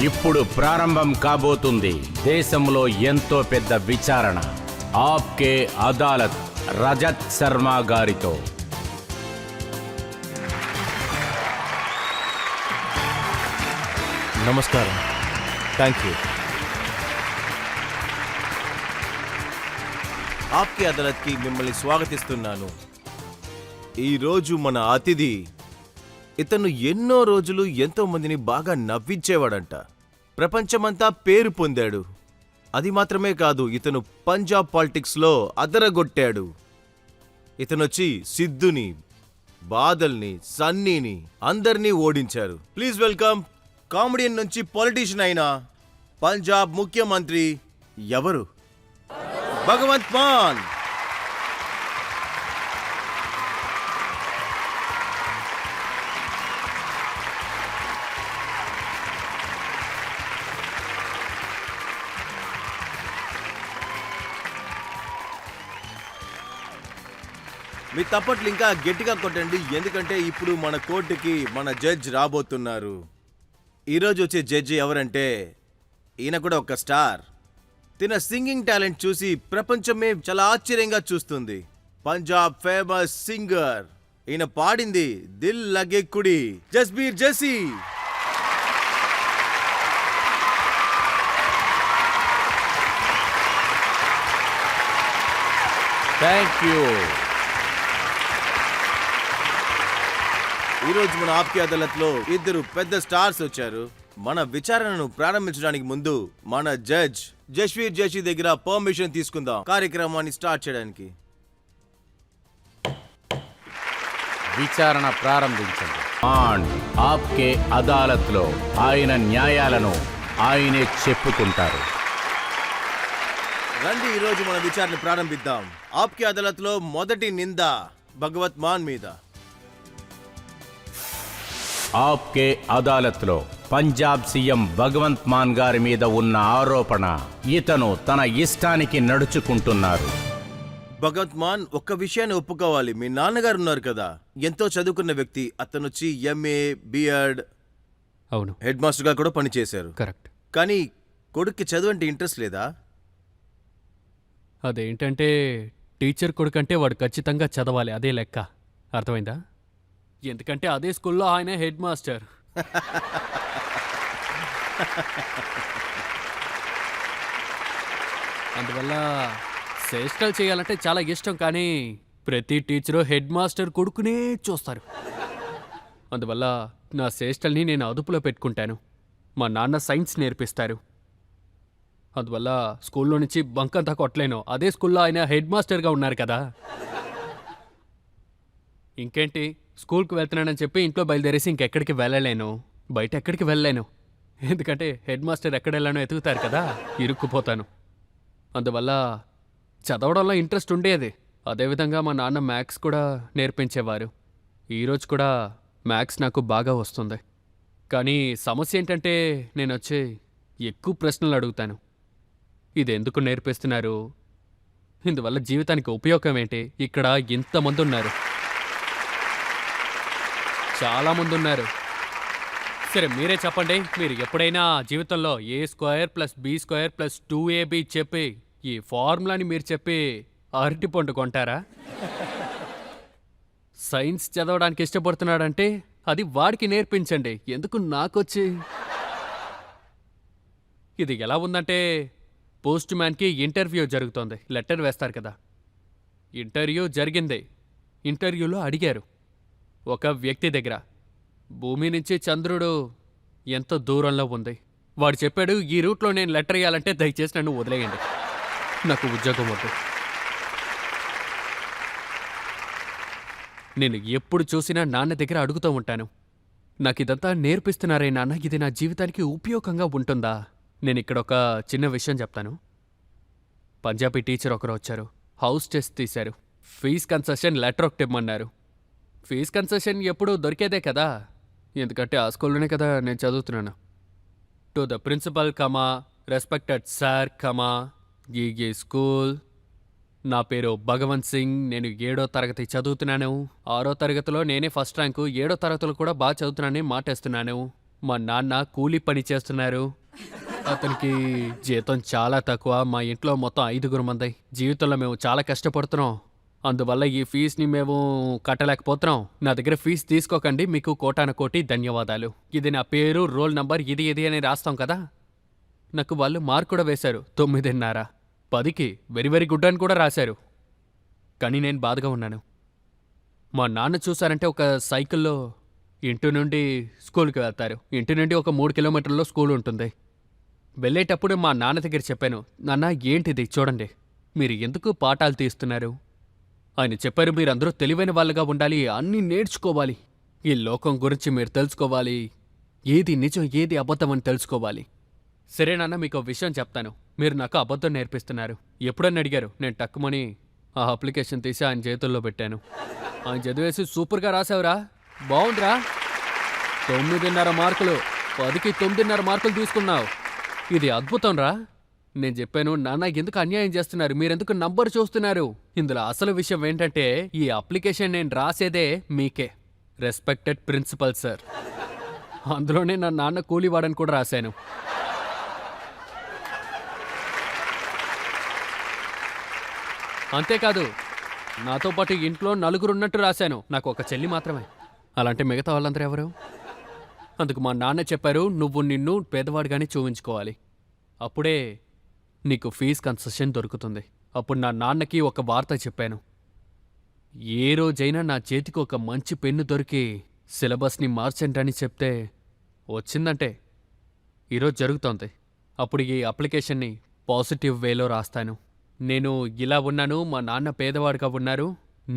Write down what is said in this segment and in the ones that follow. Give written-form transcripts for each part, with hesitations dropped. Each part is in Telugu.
ఇప్పుడు ప్రారంభం కాబోతుంది దేశంలో ఎంతో పెద్ద విచారణ. ఆప్కే అదాలత్ రజత్ శర్మ గారితో. నమస్కారం. Thank you. ఆప్కే అదాలత్కి మిమ్మల్ని స్వాగతిస్తున్నాను. ఈరోజు మన అతిథి, ఇతను ఎన్నో రోజులు ఎంతో మందిని బాగా నవ్వించేవాడంట. ప్రపంచమంతా పేరు పొందాడు. అది మాత్రమే కాదు, ఇతను పంజాబ్ పాలిటిక్స్లో అదరగొట్టాడు. ఇతనొచ్చి సిద్ధుని, బాదల్ని, సన్నీని అందరినీ ఓడించారు. ప్లీజ్ వెల్కమ్ కామెడియన్ నుంచి పొలిటీషియన్ అయిన పంజాబ్ ముఖ్యమంత్రి ఎవరు? భగవంత్ మాన్. మీ తప్పట్లు ఇంకా గట్టిగా కొట్టండి, ఎందుకంటే ఇప్పుడు మన కోర్టుకి మన జడ్జ్ రాబోతున్నారు. ఈరోజు వచ్చే జడ్జి ఎవరంటే ఈయన కూడా ఒక స్టార్. తిన సింగింగ్ టాలెంట్ చూసి ప్రపంచమే చాలా ఆశ్చర్యంగా చూస్తుంది. Punjab famous singer. ఈయన పాడింది దిల్ లగే కుడి, జస్బీర్ జెస్సీ. Thank you. ఈరోజు మన ఆప్కే అదాలత్లో ఇద్దరు పెద్ద స్టార్స్ వచ్చారు. మన విచారణను ప్రారంభించడానికి ముందు మన జడ్జ్ జస్వీర్ జషి దగ్గర పర్మిషన్ తీసుకుందాం కార్యక్రమాన్ని స్టార్ట్ చేయడానికి. విచారణ ప్రారంభించండి. ఆప్కే అదాలత్లో ఆయన న్యాయాలను ఆయనే చెప్పుకుంటారు. రండి, ఈరోజు మన విచారణ ప్రారంభిద్దాం. ఆప్కే అదాలత్లో మొదటి నింద భగవత్ మాన్ మీద. ఆప్కే అదాలత్లో పంజాబ్ సీఎం భగవంత్ మాన్ గారి మీద ఉన్న ఆరోపణ, ఇతను తన ఇష్టానికి నడుచుకుంటున్నారు. భగవంత్ మాన్, ఒక్క విషయాన్ని ఒప్పుకోవాలి. మీ నాన్నగారు ఉన్నారు కదా, ఎంతో చదువుకున్న వ్యక్తి. అతను వచ్చి ఎంఏ బిఎడ్, అవును, హెడ్ మాస్టర్గా కూడా పనిచేశారు. కరెక్ట్. కానీ కొడుక్కి చదువు అంటే ఇంట్రెస్ట్ లేదా? అదేంటంటే టీచర్ కొడుకంటే వాడు ఖచ్చితంగా చదవాలి, అదే లెక్క. అర్థమైందా? ఎందుకంటే అదే స్కూల్లో ఆయన హెడ్ మాస్టర్. అందువల్ల చేష్టలు చేయాలంటే చాలా ఇష్టం, కానీ ప్రతి టీచరు హెడ్ మాస్టర్ కొడుకునే చూస్తారు. అందువల్ల నా చేష్టల్ని నేను అదుపులో పెట్టుకుంటాను. మా నాన్న సైన్స్ నేర్పిస్తారు. అందువల్ల స్కూల్లో నుంచి బంకంతా కొట్టలేను. అదే స్కూల్లో ఆయన హెడ్ మాస్టర్గా ఉన్నారు కదా. ఇంకేంటి, స్కూల్కి వెళ్తున్నానని చెప్పి ఇంట్లో బయలుదేరేసి ఇంకెక్కడికి వెళ్ళలేను, బయట ఎక్కడికి వెళ్ళలేను. ఎందుకంటే హెడ్ మాస్టర్ ఎక్కడ వెళ్ళానో ఎతుకుతారు కదా, ఇరుక్కుపోతాను. అందువల్ల చదవడంలో ఇంట్రెస్ట్ ఉండేది. అదేవిధంగా మా నాన్న మ్యాథ్స్ కూడా నేర్పించేవారు. ఈరోజు కూడా మ్యాథ్స్ నాకు బాగా వస్తుంది. కానీ సమస్య ఏంటంటే నేను వచ్చి ఎక్కువ ప్రశ్నలు అడుగుతాను. ఇది ఎందుకు నేర్పిస్తున్నారు? ఇందువల్ల జీవితానికి ఉపయోగం ఏంటి? ఇక్కడ ఇంతమంది ఉన్నారు, చాలామంది ఉన్నారు. సరే మీరే చెప్పండి, మీరు ఎప్పుడైనా జీవితంలో a² + b² + 2ab చెప్పి ఈ ఫార్ములాని మీరు చెప్పి అరటిపండు కొంటారా? సైన్స్ చదవడానికి ఇష్టపడుతున్నాడంటే అది వాడికి నేర్పించండి, ఎందుకు నాకొచ్చి? ఇది ఎలా ఉందంటే పోస్ట్ మ్యాన్కి ఇంటర్వ్యూ జరుగుతోంది, లెటర్ వేస్తారు కదా. ఇంటర్వ్యూ జరిగింది. ఇంటర్వ్యూలో అడిగారు ఒక వ్యక్తి దగ్గర, భూమి నుంచి చంద్రుడు ఎంత దూరంలో ఉంది. వాడు చెప్పాడు, ఈ రూట్లో నేను లెటర్ వేయాలంటే దయచేసి నన్ను వదిలేయండి, నాకు ఉద్యోగం వద్దు. నేను ఎప్పుడు చూసినా నాన్న దగ్గర అడుగుతూ ఉంటాను, నాకు ఇదంతా నేర్పిస్తున్నారే నాన్న, ఇది నా జీవితానికి ఉపయోగంగా ఉంటుందా? నేను ఇక్కడ ఒక చిన్న విషయం చెప్తాను. పంజాబీ టీచర్ ఒకరు వచ్చారు, హౌస్ టెస్ట్ తీశారు, ఫీజ్ కన్సెషన్ లెటర్ ఒకటి ఇమ్మన్నారు. ఫీజ్ కన్సెషన్ ఎప్పుడూ దొరికేదే కదా, ఎందుకంటే ఆ స్కూల్లోనే కదా నేను చదువుతున్నాను. To the principal comma, respected sir comma, ఈ స్కూల్, నా పేరు భగవంత్ సింగ్, నేను 7వ తరగతి చదువుతున్నాను. 6వ తరగతిలో నేనే ఫస్ట్ ర్యాంకు, 7వ తరగతిలో కూడా బాగా చదువుతున్నానని మాటేస్తున్నాను. మా నాన్న కూలీ పని చేస్తున్నారు. అతనికి జీతం చాలా తక్కువ. మా ఇంట్లో మొత్తం 5 మంది. జీవితంలో మేము చాలా కష్టపడుతున్నాం. అందువల్ల ఈ ఫీజుని మేము కట్టలేకపోతున్నాం. నా దగ్గర ఫీజు తీసుకోకండి. మీకు కోటాన కోటి ధన్యవాదాలు. ఇది నా పేరు, రోల్ నంబర్, ఇది అని రాస్తాం కదా. నాకు వాళ్ళు మార్క్ కూడా వేశారు, 9.5. 10కి వెరీ వెరీ గుడ్ అని కూడా రాశారు. కానీ నేను బాధగా ఉన్నాను. మా నాన్న చూసారంటే ఒక సైకిల్లో ఇంటి నుండి స్కూల్కి వెళ్తారు. ఇంటి నుండి ఒక 3 కిలోమీటర్లో స్కూల్ ఉంటుంది. వెళ్ళేటప్పుడు మా నాన్న దగ్గర చెప్పాను, నాన్న ఏంటిది చూడండి, మీరు ఎందుకు పాఠాలు తీస్తున్నారు? ఆయన చెప్పారు, మీరందరూ తెలివైన వాళ్ళగా ఉండాలి, అన్నీ నేర్చుకోవాలి, ఈ లోకం గురించి మీరు తెలుసుకోవాలి, ఏది నిజం ఏది అబద్ధం అని తెలుసుకోవాలి. సరే నాన్న, మీకు ఒక విషయం చెప్తాను, మీరు నాకు అబద్ధం నేర్పిస్తున్నారు. ఎప్పుడని అడిగారు. నేను టక్కుమని ఆ అప్లికేషన్ తీసి ఆయన చేతుల్లో పెట్టాను. ఆయన చదివేసి, సూపర్గా రాసావురా, బాగుందిరా, 9.5 మార్కులు, 10కి 9.5 మార్కులు తీసుకున్నావు, ఇది అద్భుతం రా. నేను చెప్పాను, నాన్న ఎందుకు అన్యాయం చేస్తున్నారు, మీరెందుకు నంబర్ చూస్తున్నారు? ఇందులో అసలు విషయం ఏంటంటే ఈ అప్లికేషన్ నేను రాసేదే మీకే, రెస్పెక్టెడ్ ప్రిన్సిపల్ సార్. అందులోనే నా నాన్న కూలివాడని కూడా రాశాను. అంతేకాదు, నాతో పాటు ఇంట్లో 4 ఉన్నట్టు రాశాను. నాకు ఒక చెల్లి మాత్రమే. అలాంటి మిగతా వాళ్ళందరూ ఎవరు? అందుకు మా నాన్న చెప్పారు, నువ్వు నిన్ను పేదవాడిగానే చూపించుకోవాలి, అప్పుడే నీకు ఫీజు కన్సెషన్ దొరుకుతుంది. అప్పుడు నా నాన్నకి ఒక వార్త చెప్పాను. ఏ రోజైనా నా చేతికి ఒక మంచి పెన్ను దొరికి సిలబస్ని మార్చండి అని చెప్తే వచ్చిందంటే ఈరోజు జరుగుతోంది. అప్పుడు ఈ అప్లికేషన్ని పాజిటివ్ వేలో రాస్తాను. నేను ఇలా ఉన్నాను, మా నాన్న పేదవాడిగా ఉన్నారు,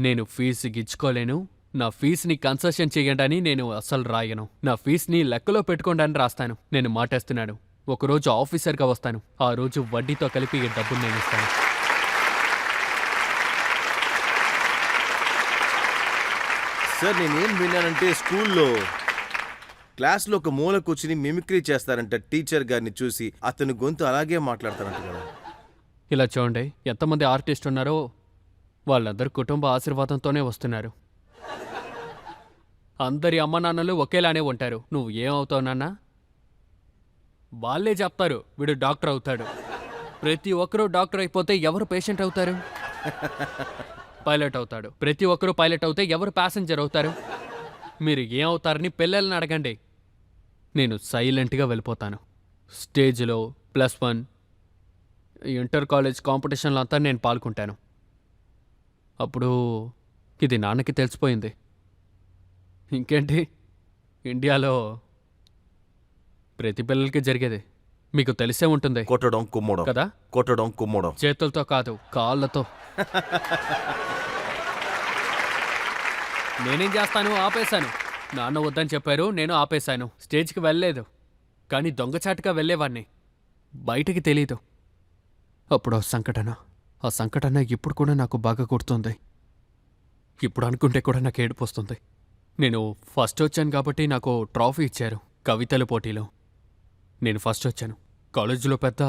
నేను ఫీజు గిచ్చుకోలేను, నా ఫీజుని కన్సెషన్ చేయండి అని నేను అస్సలు రాయను. నా ఫీజుని లెక్కలో పెట్టుకోండి అని రాస్తాను. నేను మాటేస్తున్నాను, ఒకరోజు ఆఫీసర్గా వస్తాను, ఆ రోజు వడ్డీతో కలిపి ఈ డబ్బులు నేను ఇస్తాను. సార్ నేనేం విన్నానంటే స్కూల్లో క్లాస్లో ఒక మూల కూర్చుని మిమిక్రీ చేస్తారంట టీచర్ గారిని చూసి, అతని గొంతు అలాగే మాట్లాడతారంట కదా. ఇలా చూడండి, ఎంతమంది ఆర్టిస్ట్ ఉన్నారో వాళ్ళందరూ కుటుంబ ఆశీర్వాదంతోనే వస్తున్నారు. అందరి అమ్మ నాన్నలు ఒకేలానే ఉంటారు. నువ్వు ఏమవుతావు నాన్న? వాళ్ళే చెప్తారు, వీడు డాక్టర్ అవుతాడు. ప్రతి ఒక్కరూ డాక్టర్ అయిపోతే ఎవరు పేషెంట్ అవుతారు? పైలట్ అవుతాడు. ప్రతి ఒక్కరూ పైలట్ అవుతే ఎవరు ప్యాసింజర్ అవుతారు? మీరు ఏమవుతారని పిల్లల్ని అడగండి. నేను సైలెంట్గా వెళ్ళిపోతాను. స్టేజ్లో +1 ఇంటర్ కాలేజ్ కాంపిటీషన్లో అంతా నేను పాల్గొంటాను. అప్పుడు ఇది నాన్నకి తెలిసిపోయింది. ఇంకేంటి, ఇండియాలో ప్రతి పిల్లలకి జరిగేది మీకు తెలిసే ఉంటుంది కొట్టడం కుమ్మడం కదా. కొట్టడం కుమ్మడం చేతులతో కాదు, కాళ్ళతో. నేనేం చేస్తాను, ఆపేశాను. నాన్న వద్దని చెప్పారు, నేను ఆపేశాను. స్టేజ్కి వెళ్ళలేదు, కానీ దొంగచాటుగా వెళ్ళేవాడిని, బయటికి తెలీదు. అప్పుడు ఆ సంఘటన ఇప్పుడు కూడా నాకు బాగా గుర్తుంది. ఇప్పుడు అనుకుంటే కూడా నాకు ఏడుపు వస్తుంది. నేను ఫస్ట్ వచ్చాను కాబట్టి నాకు ట్రాఫీ ఇచ్చారు కవితల పోటీలో. నేను ఫస్ట్ వచ్చాను. కాలేజీలో పెద్ద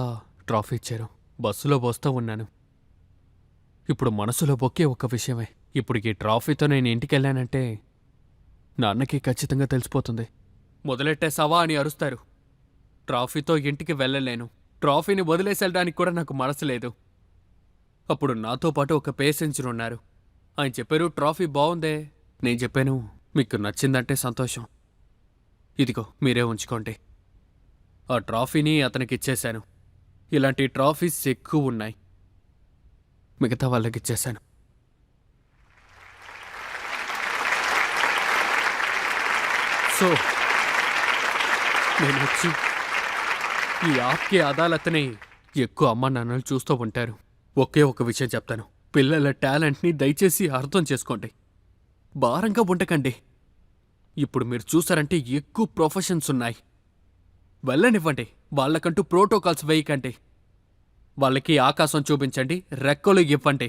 ట్రాఫీ ఇచ్చారు. బస్సులో వస్తూ ఉన్నాను. ఇప్పుడు మనసులో ఒకే ఒక్క విషయమే, ఇప్పుడు ఈ ట్రాఫీతో నేను ఇంటికి వెళ్ళానంటే నాన్నకి ఖచ్చితంగా తెలిసిపోతుంది. మొదలెట్టేసావా అని అరుస్తారు. ట్రాఫీతో ఇంటికి వెళ్ళలేను. ట్రాఫీని వదిలేసి వెళ్ళడానికి కూడా నాకు మనసు లేదు. అప్పుడు నాతో పాటు ఒక పేసెంజర్ ఉన్నారు. ఆయన చెప్పారు, ట్రాఫీ బాగుందే. నేను చెప్పాను, మీకు నచ్చిందంటే సంతోషం, ఇదిగో మీరే ఉంచుకోండి. ఆ ట్రాఫీని అతనికి ఇచ్చేశాను. ఇలాంటి ట్రాఫీస్ ఎక్కువ ఉన్నాయి, మిగతా వాళ్ళకి ఇచ్చేశాను. సో నేను వచ్చి ఈ ఆప్కే అదాలత్ని ఎక్కువ అమ్మ నాన్నలు చూస్తూ ఉంటారు. ఒకే ఒక విషయం చెప్తాను, పిల్లల టాలెంట్ని దయచేసి అర్థం చేసుకోండి, భారంగా ఉండకండి. ఇప్పుడు మీరు చూసారంటే ఎక్కువ ప్రొఫెషన్స్ ఉన్నాయి, వెళ్ళనివ్వండి. వాళ్ళకంటూ ప్రోటోకాల్స్ వేయకండి. వాళ్ళకి ఆకాశం చూపించండి, రెక్కలు ఇవ్వండి,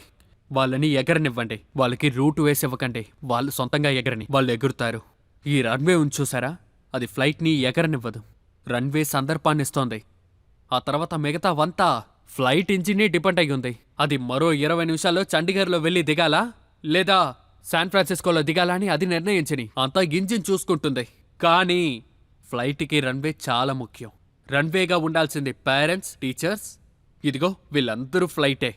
వాళ్ళని ఎగరనివ్వండి. వాళ్ళకి రూట్ వేసి ఇవ్వకండి, వాళ్ళు సొంతంగా ఎగరని, వాళ్ళు ఎగురుతారు. ఈ రన్వే ఉంచూసారా, అది ఫ్లైట్ని ఎగరనివ్వదు, రన్వే సందర్భాన్ని ఇస్తోంది. ఆ తర్వాత మిగతావంతా ఫ్లైట్ ఇంజిన్ని డిపెండ్ అయి ఉంది. అది మరో 20 నిమిషాల్లో చండీగఢ్లో వెళ్ళి దిగాలా లేదా శాన్ ఫ్రాన్సిస్కోలో దిగాలా అని అది నిర్ణయించని, అంతా ఇంజిన్ చూసుకుంటుంది. కానీ ఫ్లైట్కి రన్వే చాలా ముఖ్యం. రన్వేగా ఉండాల్సింది పేరెంట్స్, టీచర్స్. ఇదిగో వీళ్ళందరూ ఫ్లైటే.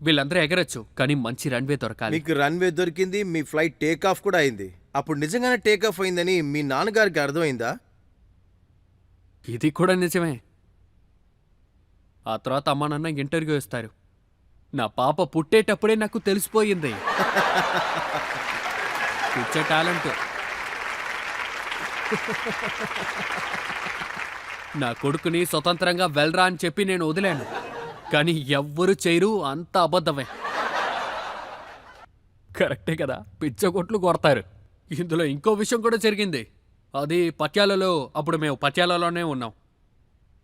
వీళ్ళందరూ ఎగరొచ్చు, కానీ మంచి రన్వే దొరకాలి. మీకు రన్వే దొరికింది, మీ ఫ్లైట్ టేక్ ఆఫ్ కూడా అయింది. అప్పుడు నిజంగానే టేక్ ఆఫ్ అయిందని మీ నాన్నగారికి అర్థమైందా? ఇది కూడా నిజమే. ఆ తర్వాత అమ్మా నాన్న ఇంటర్వ్యూ ఇస్తారు. నా పాప పుట్టేటప్పుడే నాకు తెలిసిపోయింది. పిచ్చే టాలెంట్. నా కొడుకుని స్వతంత్రంగా వెళ్ళరా అని చెప్పి నేను వదిలాను, కానీ ఎవ్వరూ చేయరు. అంత అబద్ధమే. కరెక్టే కదా, పిచ్చగొట్లు కొడతారు. ఇందులో ఇంకో విషయం కూడా జరిగింది. అది పట్యాలలో. అప్పుడు మేము పట్యాలలోనే ఉన్నాం.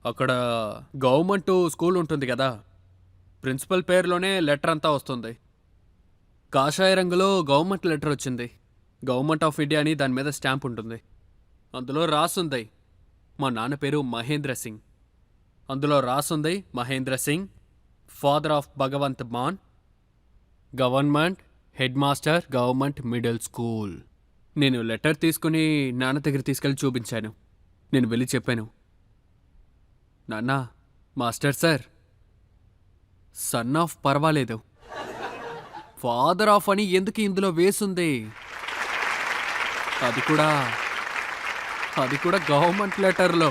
అక్కడ గవర్నమెంట్ స్కూల్ ఉంటుంది కదా, ప్రిన్సిపల్ పేరులోనే లెటర్ అంతా వస్తుంది. కాషాయ రంగులో గవర్నమెంట్ లెటర్ వచ్చింది. గవర్నమెంట్ ఆఫ్ ఇండియా అని దాని మీద స్టాంప్ ఉంటుంది. అందులో రాసుంది మా నాన్న పేరు మహేంద్ర సింగ్. అందులో రాసుంది Mahendra Singh, father of Bhagwant Mann, government head master, government middle school. నేను లెటర్ తీసుకుని నాన్న దగ్గర తీసుకెళ్ళి చూపించాను. నేను వెళ్ళి చెప్పాను, నాన్న, మాస్టర్ సార్, సన్ ఆఫ్ పర్వాలేదు, ఫాదర్ ఆఫ్ అని ఎందుకు ఇందులో వేసుంది? అది కూడా గవర్నమెంట్ లెటర్లో.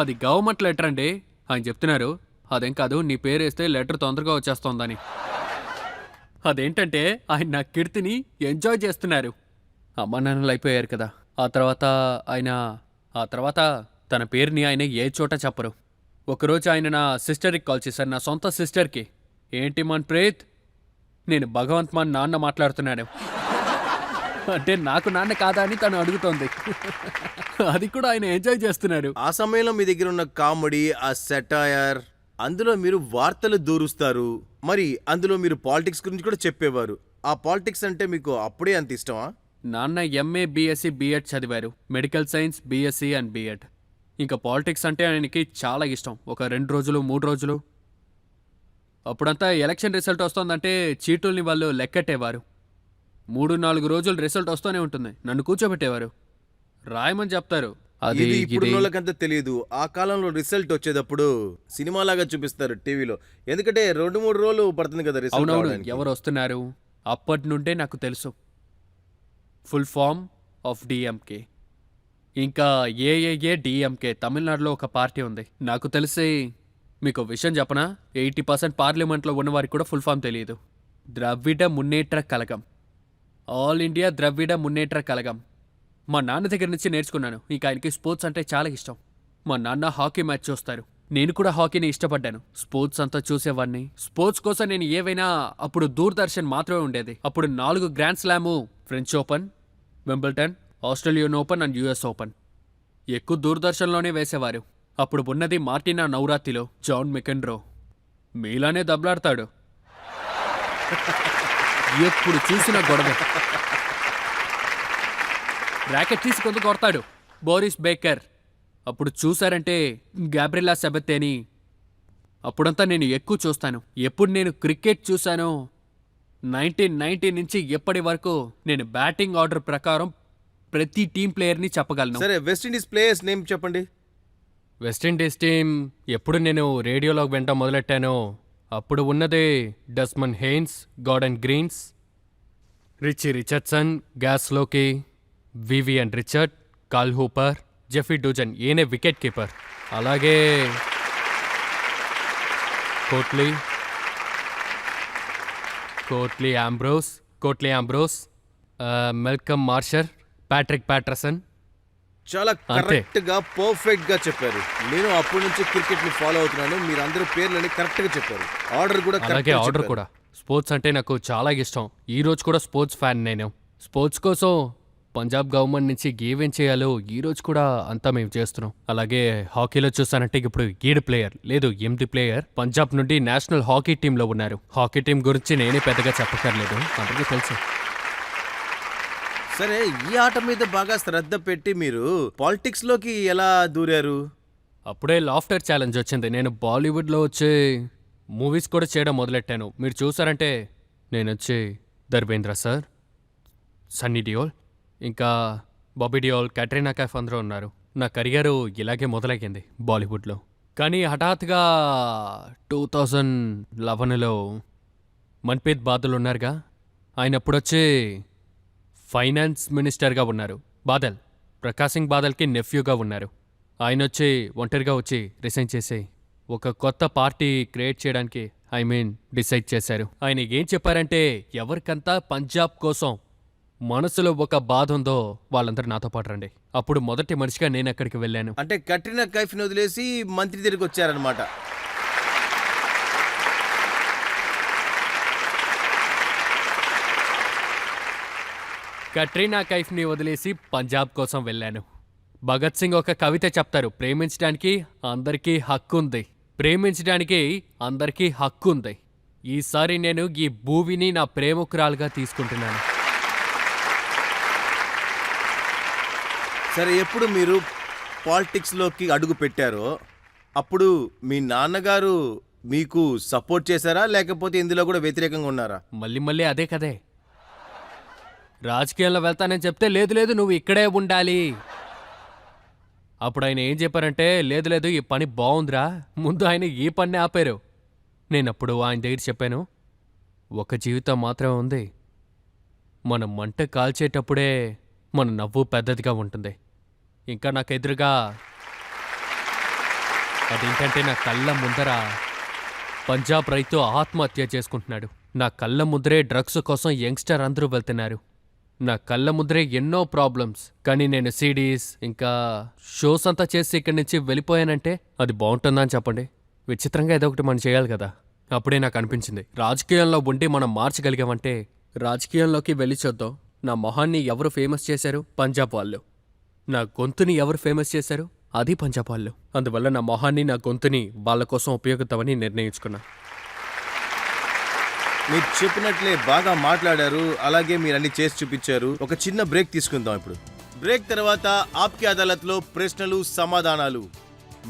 అది గవర్నమెంట్ లెటర్ అండి. ఆయన చెప్తున్నారు, అదేం కాదు, నీ పేరు వేస్తే లెటర్ తొందరగా వచ్చేస్తోందని. అదేంటంటే ఆయన నా కీర్తిని ఎంజాయ్ చేస్తున్నారు. అమ్మ నాన్నలు అయిపోయారు కదా. ఆ తర్వాత తన పేరుని ఆయన ఏ చోట చెప్పరు. ఒకరోజు ఆయన నా సిస్టర్కి కాల్ చేశారు, నా సొంత సిస్టర్కి. ఏంటి మన్ప్రీత్, నేను భగవంత్ మాన్ నాన్న మాట్లాడుతున్నాను అంటే నాకు నాన్న కాదా అని తను అడుగుతోంది. అది కూడా ఆయన ఎంజాయ్ చేస్తున్నారు. ఆ సమయంలో మీ దగ్గర ఉన్న కామెడీ, ఆ సెటైర్, అందులో మీరు వార్తలు దూరుస్తారు. మరి అందులో మీరు పాలిటిక్స్ గురించి కూడా చెప్పేవారు. ఆ పాలిటిక్స్ అంటే మీకు అప్పుడే అంత ఇష్టమా? నాన్న ఎంఏ, బీఎస్సీ, బీఎడ్ చదివారు. Medical science, BSc and BEd. ఇంకా పాలిటిక్స్ అంటే ఆయనకి చాలా ఇష్టం. ఒక 2 రోజులు 3 రోజులు. అప్పుడంతా ఎలక్షన్ రిజల్ట్ వస్తోందంటే చీటుల్ని వాళ్ళు లెక్కట్టేవారు. 3-4 రోజులు రిజల్ట్ వస్తూనే ఉంటుంది. నన్ను కూర్చోబెట్టేవారు, రాయమని చెప్తారు. అది ఇది ఇప్పుడు ఇది. వాళ్ళకంతా తెలియదు. ఆ కాలంలో రిజల్ట్ వచ్చేటప్పుడు సినిమాలాగా చూపిస్తారు టీవీలో. ఎందుకంటే 2-3 రోజులు పడుతుంది కదా రిజల్ట్ అవునవును, రావడానికి. ఎవరు వస్తున్నారు అప్పటి నుండే నాకు తెలుసు. Full form of DMK. ఇంకా ఏఏఏ డిఎంకే. తమిళనాడులో ఒక పార్టీ ఉంది. నాకు తెలిసి మీకు విషయం చెప్పనా, 80% పార్లమెంట్లో ఉన్నవారికి కూడా ఫుల్ ఫామ్ తెలియదు. ద్రవిడ మున్నేట్ర కలగం. ఆల్ ఇండియా ద్రవిడ మున్నేట్ర కలగం. మా నాన్న దగ్గర నుంచి నేర్చుకున్నాను. ఇంకా ఆయనకి స్పోర్ట్స్ అంటే చాలా ఇష్టం. మా నాన్న హాకీ మ్యాచ్ చూస్తారు. నేను కూడా హాకీని ఇష్టపడ్డాను. స్పోర్ట్స్ అంతా చూసేవాడిని. స్పోర్ట్స్ కోసం నేను ఏవైనా, అప్పుడు దూరదర్శన్ మాత్రమే ఉండేది. అప్పుడు 4 grand slam, French Open, Wimbledon, Australian Open and US Open ఎక్కువ దూరదర్శన్లోనే వేసేవారు. అప్పుడు ఉన్నది మార్టినా నౌరాతిలో జాన్ మెకెన్రో. మీలానే దబ్లాడతాడు. ఎప్పుడు చూసిన గొడవ. ర్యాకెట్ తీసి కొంత కొడతాడు. Boris Becker. అప్పుడు చూశారంటే గ్యాబ్రిలా సెబెత్తేని. అప్పుడంతా నేను ఎక్కువ చూస్తాను. ఎప్పుడు నేను క్రికెట్ చూశానో 1990 నుంచి ఎప్పటి వరకు నేను బ్యాటింగ్ ఆర్డర్ ప్రకారం ప్రతి టీం ప్లేయర్ని చెప్పగలను. సరే, వెస్టిండీస్ ప్లేయర్స్ నేమ్ చెప్పండి. వెస్టిండీస్ టీం ఎప్పుడు నేను రేడియోలోకి వినటం మొదలెట్టానో అప్పుడు ఉన్నదే Desmond Haynes, Gordon Greenidge, Richie Richardson, Gus Logie, Vivian Richard, Carl Hooper, Jeffrey Dujon, ఈయనే వికెట్ కీపర్. అలాగే Courtney Ambrose, Malcolm Marshall, Patrick Patterson. చాలా కరెక్ట్ గా, పర్ఫెక్ట్ గా చెప్పారు. నేను అప్పటి నుంచి క్రికెట్ ని ఫాలో అవుతున్నాను. మీరు అందరూ పేర్లని కరెక్ట్ గా చెప్పారు. ఆర్డర్ కూడా అలాగే ఆర్డర్ కూడా. స్పోర్ట్స్ అంటే నాకు చాలా ఇష్టం. ఈ రోజు కూడా స్పోర్ట్స్ ఫ్యాన్ నేను. స్పోర్ట్స్ కోసం పంజాబ్ గవర్నమెంట్ నుంచి ఏమేం చేయాలో ఈ రోజు కూడా అంతా మేము చేస్తున్నాం. అలాగే హాకీలో చూస్తానంటే ఇప్పుడు 7 ప్లేయర్ లేదు 8 ప్లేయర్ పంజాబ్ నుండి నేషనల్ హాకీ టీంలో ఉన్నారు. హాకీ టీం గురించి నేనే పెద్దగా చెప్పక్కర్లేదు, అందరికీ తెలుసు. సరే, ఈ ఆట మీద బాగా శ్రద్ధ పెట్టి మీరు పాలిటిక్స్ లోకి ఎలా దూరారు? అప్పుడే లాఫ్టర్ ఛాలెంజ్ వచ్చింది. నేను బాలీవుడ్లో వచ్చే మూవీస్ కూడా చేయడం మొదలెట్టాను. మీరు చూసారంటే నేను వచ్చి ధర్మేంద్ర సార్, సన్నీ డియోల్, ఇంకా బాబీ డియోల్, క్యాట్రీనా కైఫ్ అందరూ ఉన్నారు. నా కెరియరు ఇలాగే మొదలయ్యింది బాలీవుడ్లో. కానీ హఠాత్తుగా 2011లో మన్ప్రీత్ బాదల్ ఉన్నారుగా, ఆయన అప్పుడొచ్చి ఫైనాన్స్ మినిస్టర్గా ఉన్నారు. బాదల్, ప్రకాశ్ సింగ్ బాదల్కి నెఫ్యూగా ఉన్నారు. ఆయన వచ్చి ఒంటరిగా వచ్చి రిజైన్ చేసి ఒక కొత్త పార్టీ క్రియేట్ చేయడానికి డిసైడ్ చేశారు. ఆయన ఏం చెప్పారంటే, ఎవరికంతా పంజాబ్ కోసం మనసులో ఒక బాధ ఉందో వాళ్ళందరూ నాతో పాటు రండి. అప్పుడు మొదటి మనిషిగా నేను అక్కడికి వెళ్ళాను. అంటే కట్రినా కైఫ్ని వదిలేసి మంత్రి దగ్గరికి వచ్చారనమాట. కట్రీనా కైఫ్ని వదిలేసి పంజాబ్ కోసం వెళ్ళాను. భగత్ సింగ్ ఒక కవిత చెప్తారు, ప్రేమించడానికి అందరికీ హక్కుంది, ప్రేమించడానికి అందరికీ హక్కుంది. ఈసారి నేను ఈ భూమిని నా ప్రేమికురాలుగా తీసుకుంటున్నాను. సరే, ఎప్పుడు మీరు పాలిటిక్స్లోకి అడుగు పెట్టారో అప్పుడు మీ నాన్నగారు మీకు సపోర్ట్ చేశారా, లేకపోతే ఇందులో కూడా వ్యతిరేకంగా ఉన్నారా? మళ్ళీ అదే కదే. రాజకీయాల్లో వెళ్తానని చెప్తే లేదు లేదు నువ్వు ఇక్కడే ఉండాలి. అప్పుడు ఆయన ఏం చెప్పారంటే, లేదు ఈ పని బాగుందిరా, ముందు ఆయన ఈ పని ఆపారు. నేనప్పుడు ఆయన దగ్గర చెప్పాను, ఒక జీవితం మాత్రమే ఉంది, మనం మంట కాల్చేటప్పుడే మన నవ్వు పెద్దదిగా ఉంటుంది. ఇంకా నాకు ఎదురుగా అదేంటంటే, నా కళ్ళ ముందర పంజాబ్ రైతు ఆత్మహత్య చేసుకుంటున్నాడు. నా కళ్ళ ముందరే డ్రగ్స్ కోసం యంగ్స్టర్ అందరూ వెళ్తున్నారు. నా కళ్ళ ముందరే ఎన్నో ప్రాబ్లమ్స్. కానీ నేను సిడీస్ ఇంకా షోస్ అంతా చేసి ఇక్కడి నుంచి వెళ్ళిపోయానంటే అది బాగుంటుందా అని చెప్పండి. విచిత్రంగా ఏదో ఒకటి మనం చేయాలి కదా. అప్పుడే నాకు అనిపించింది, రాజకీయాల్లో ఉండి మనం మార్చగలిగామంటే రాజకీయాల్లోకి వెళ్ళి చూద్దాం. నా మొహాన్ని ఎవరు ఫేమస్ చేశారు? పంజాబ్ వాళ్ళు. నా గొంతుని ఎవరు ఫేమస్ చేశారు? అది పంజాబ్ వాళ్ళు. అందువల్ల నా మొహాన్ని నా గొంతుని వాళ్ళ కోసం ఉపయోగిద్దామని నిర్ణయించుకున్నా. మీరు చెప్పినట్లే బాగా మాట్లాడారు, అలాగే మీరు అన్ని చేసి చూపించారు. ఒక చిన్న బ్రేక్ తీసుకుందాం ఇప్పుడు. బ్రేక్ తర్వాత ఆప్కే అదాలత్లో ప్రశ్నలు సమాధానాలు.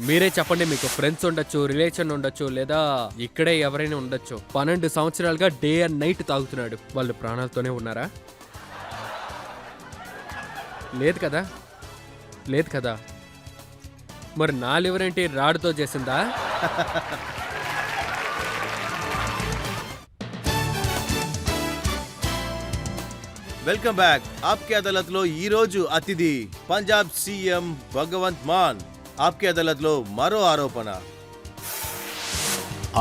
మీరే చెప్పండి, మీకు ఫ్రెండ్స్ ఉండొచ్చు, రిలేషన్ ఉండొచ్చు, లేదా ఇక్కడే ఎవరైనా ఉండొచ్చు. 12 సంవత్సరాలుగా డే అండ్ నైట్ తాగుతున్నాడు. వాళ్ళు ప్రాణాలతోనే ఉన్నారా? లేదు కదా. మరి నా లివర్ ఏంటి, రాడుతో చేసిందా? Welcome back. ఆప్కే అదాలత్లో ఈ రోజు అతిథి పంజాబ్ సీఎం భగవంత్ మాన్. ఆప్కే అదాలత్లో మరో ఆరోపణ.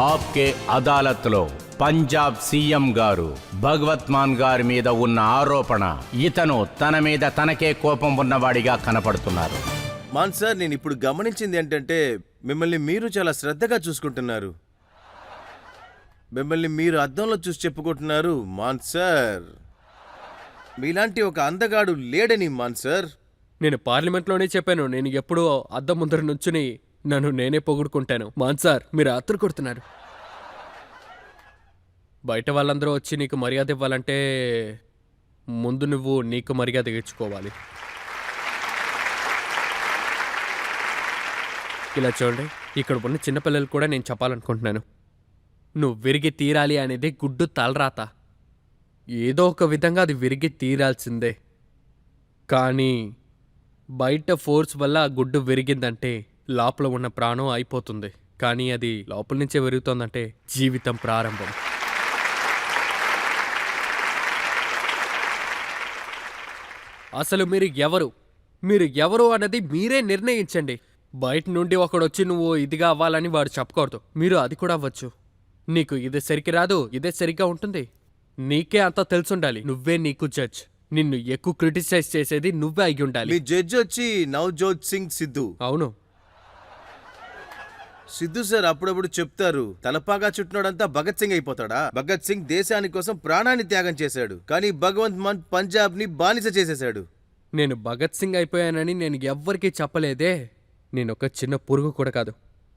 ఆప్కే అదాలత్లో పంజాబ్ సీఎం గారు భగవత్ మాన్ గారి మీద ఉన్న ఆరోపణ, ఇతను తన మీద తనకే కోపం ఉన్నవాడిగా కనపడుతున్నారు. మాన్ సార్, నేను ఇప్పుడు గమనించింది ఏంటంటే మిమ్మల్ని మీరు చాలా శ్రద్ధగా చూసుకుంటున్నారు. మిమ్మల్ని మీరు అద్దంలో చూసి చెప్పుకుంటున్నారు. మాన్ సార్, మీలాంటి ఒక అందగాడు లేడని. మాన్ సార్, నేను పార్లమెంట్లోనే చెప్పాను, నేను ఎప్పుడూ అద్దం ముందర నుంచుని నన్ను నేనే పొగుడుకుంటాను. మాన్ సార్, మీరు అత్తరు కొడుతున్నారు. బయట వాళ్ళందరూ వచ్చి నీకు మర్యాద ఇవ్వాలంటే ముందు నువ్వు నీకు మర్యాద ఇచ్చుకోవాలి. ఇలా చూడండి, ఇక్కడ ఉన్న చిన్నపిల్లలు కూడా నేను చెప్పాలనుకుంటున్నాను, నువ్వు విరిగి తీరాలి అనేది గుడ్డు తలరాత. ఏదో ఒక విధంగా అది విరిగి తీరాల్సిందే. కానీ బయట ఫోర్స్ వల్ల ఆ గుడ్డు విరిగిందంటే లోపల ఉన్న ప్రాణం అయిపోతుంది. కానీ అది లోపల నుంచే విరుగుతోందంటే జీవితం ప్రారంభం. అసలు మీరు ఎవరు అన్నది మీరే నిర్ణయించండి. బయట నుండి ఒకడొచ్చి నువ్వు ఇదిగా అవ్వాలని వాడు చెప్పకూడదు. మీరు అది కూడా అవ్వచ్చు. నీకు ఇది సరికి రాదు, ఇదే సరిగ్గా ఉంటుంది, నీకే అంతా తెలుసుండాలి. నువ్వే నీకు జడ్జ్. నిన్ను ఎక్కువ క్రిటిసైజ్ చేసేది నువ్వే అయి ఉండాలి. మీ జడ్జి వచ్చి నవజోత్ సింగ్ సిద్ధు. అవును. సిద్ధు సార్ అప్పుడప్పుడు చెప్తారు, తలపాగా చుట్టినోడంతా భగత్ సింగ్ అయిపోతాడా? భగత్ సింగ్ దేశాని కోసం ప్రాణాన్ని త్యాగం చేశాడు, కానీ భగవంత్ మాన్ పంజాబ్ ని బానిస చేసేశాడు. నేను భగత్ సింగ్ అయిపోయానని నేను ఎవ్వరికీ చెప్పలేదే. నేను ఒక చిన్న పురుగు కూడా కాదు.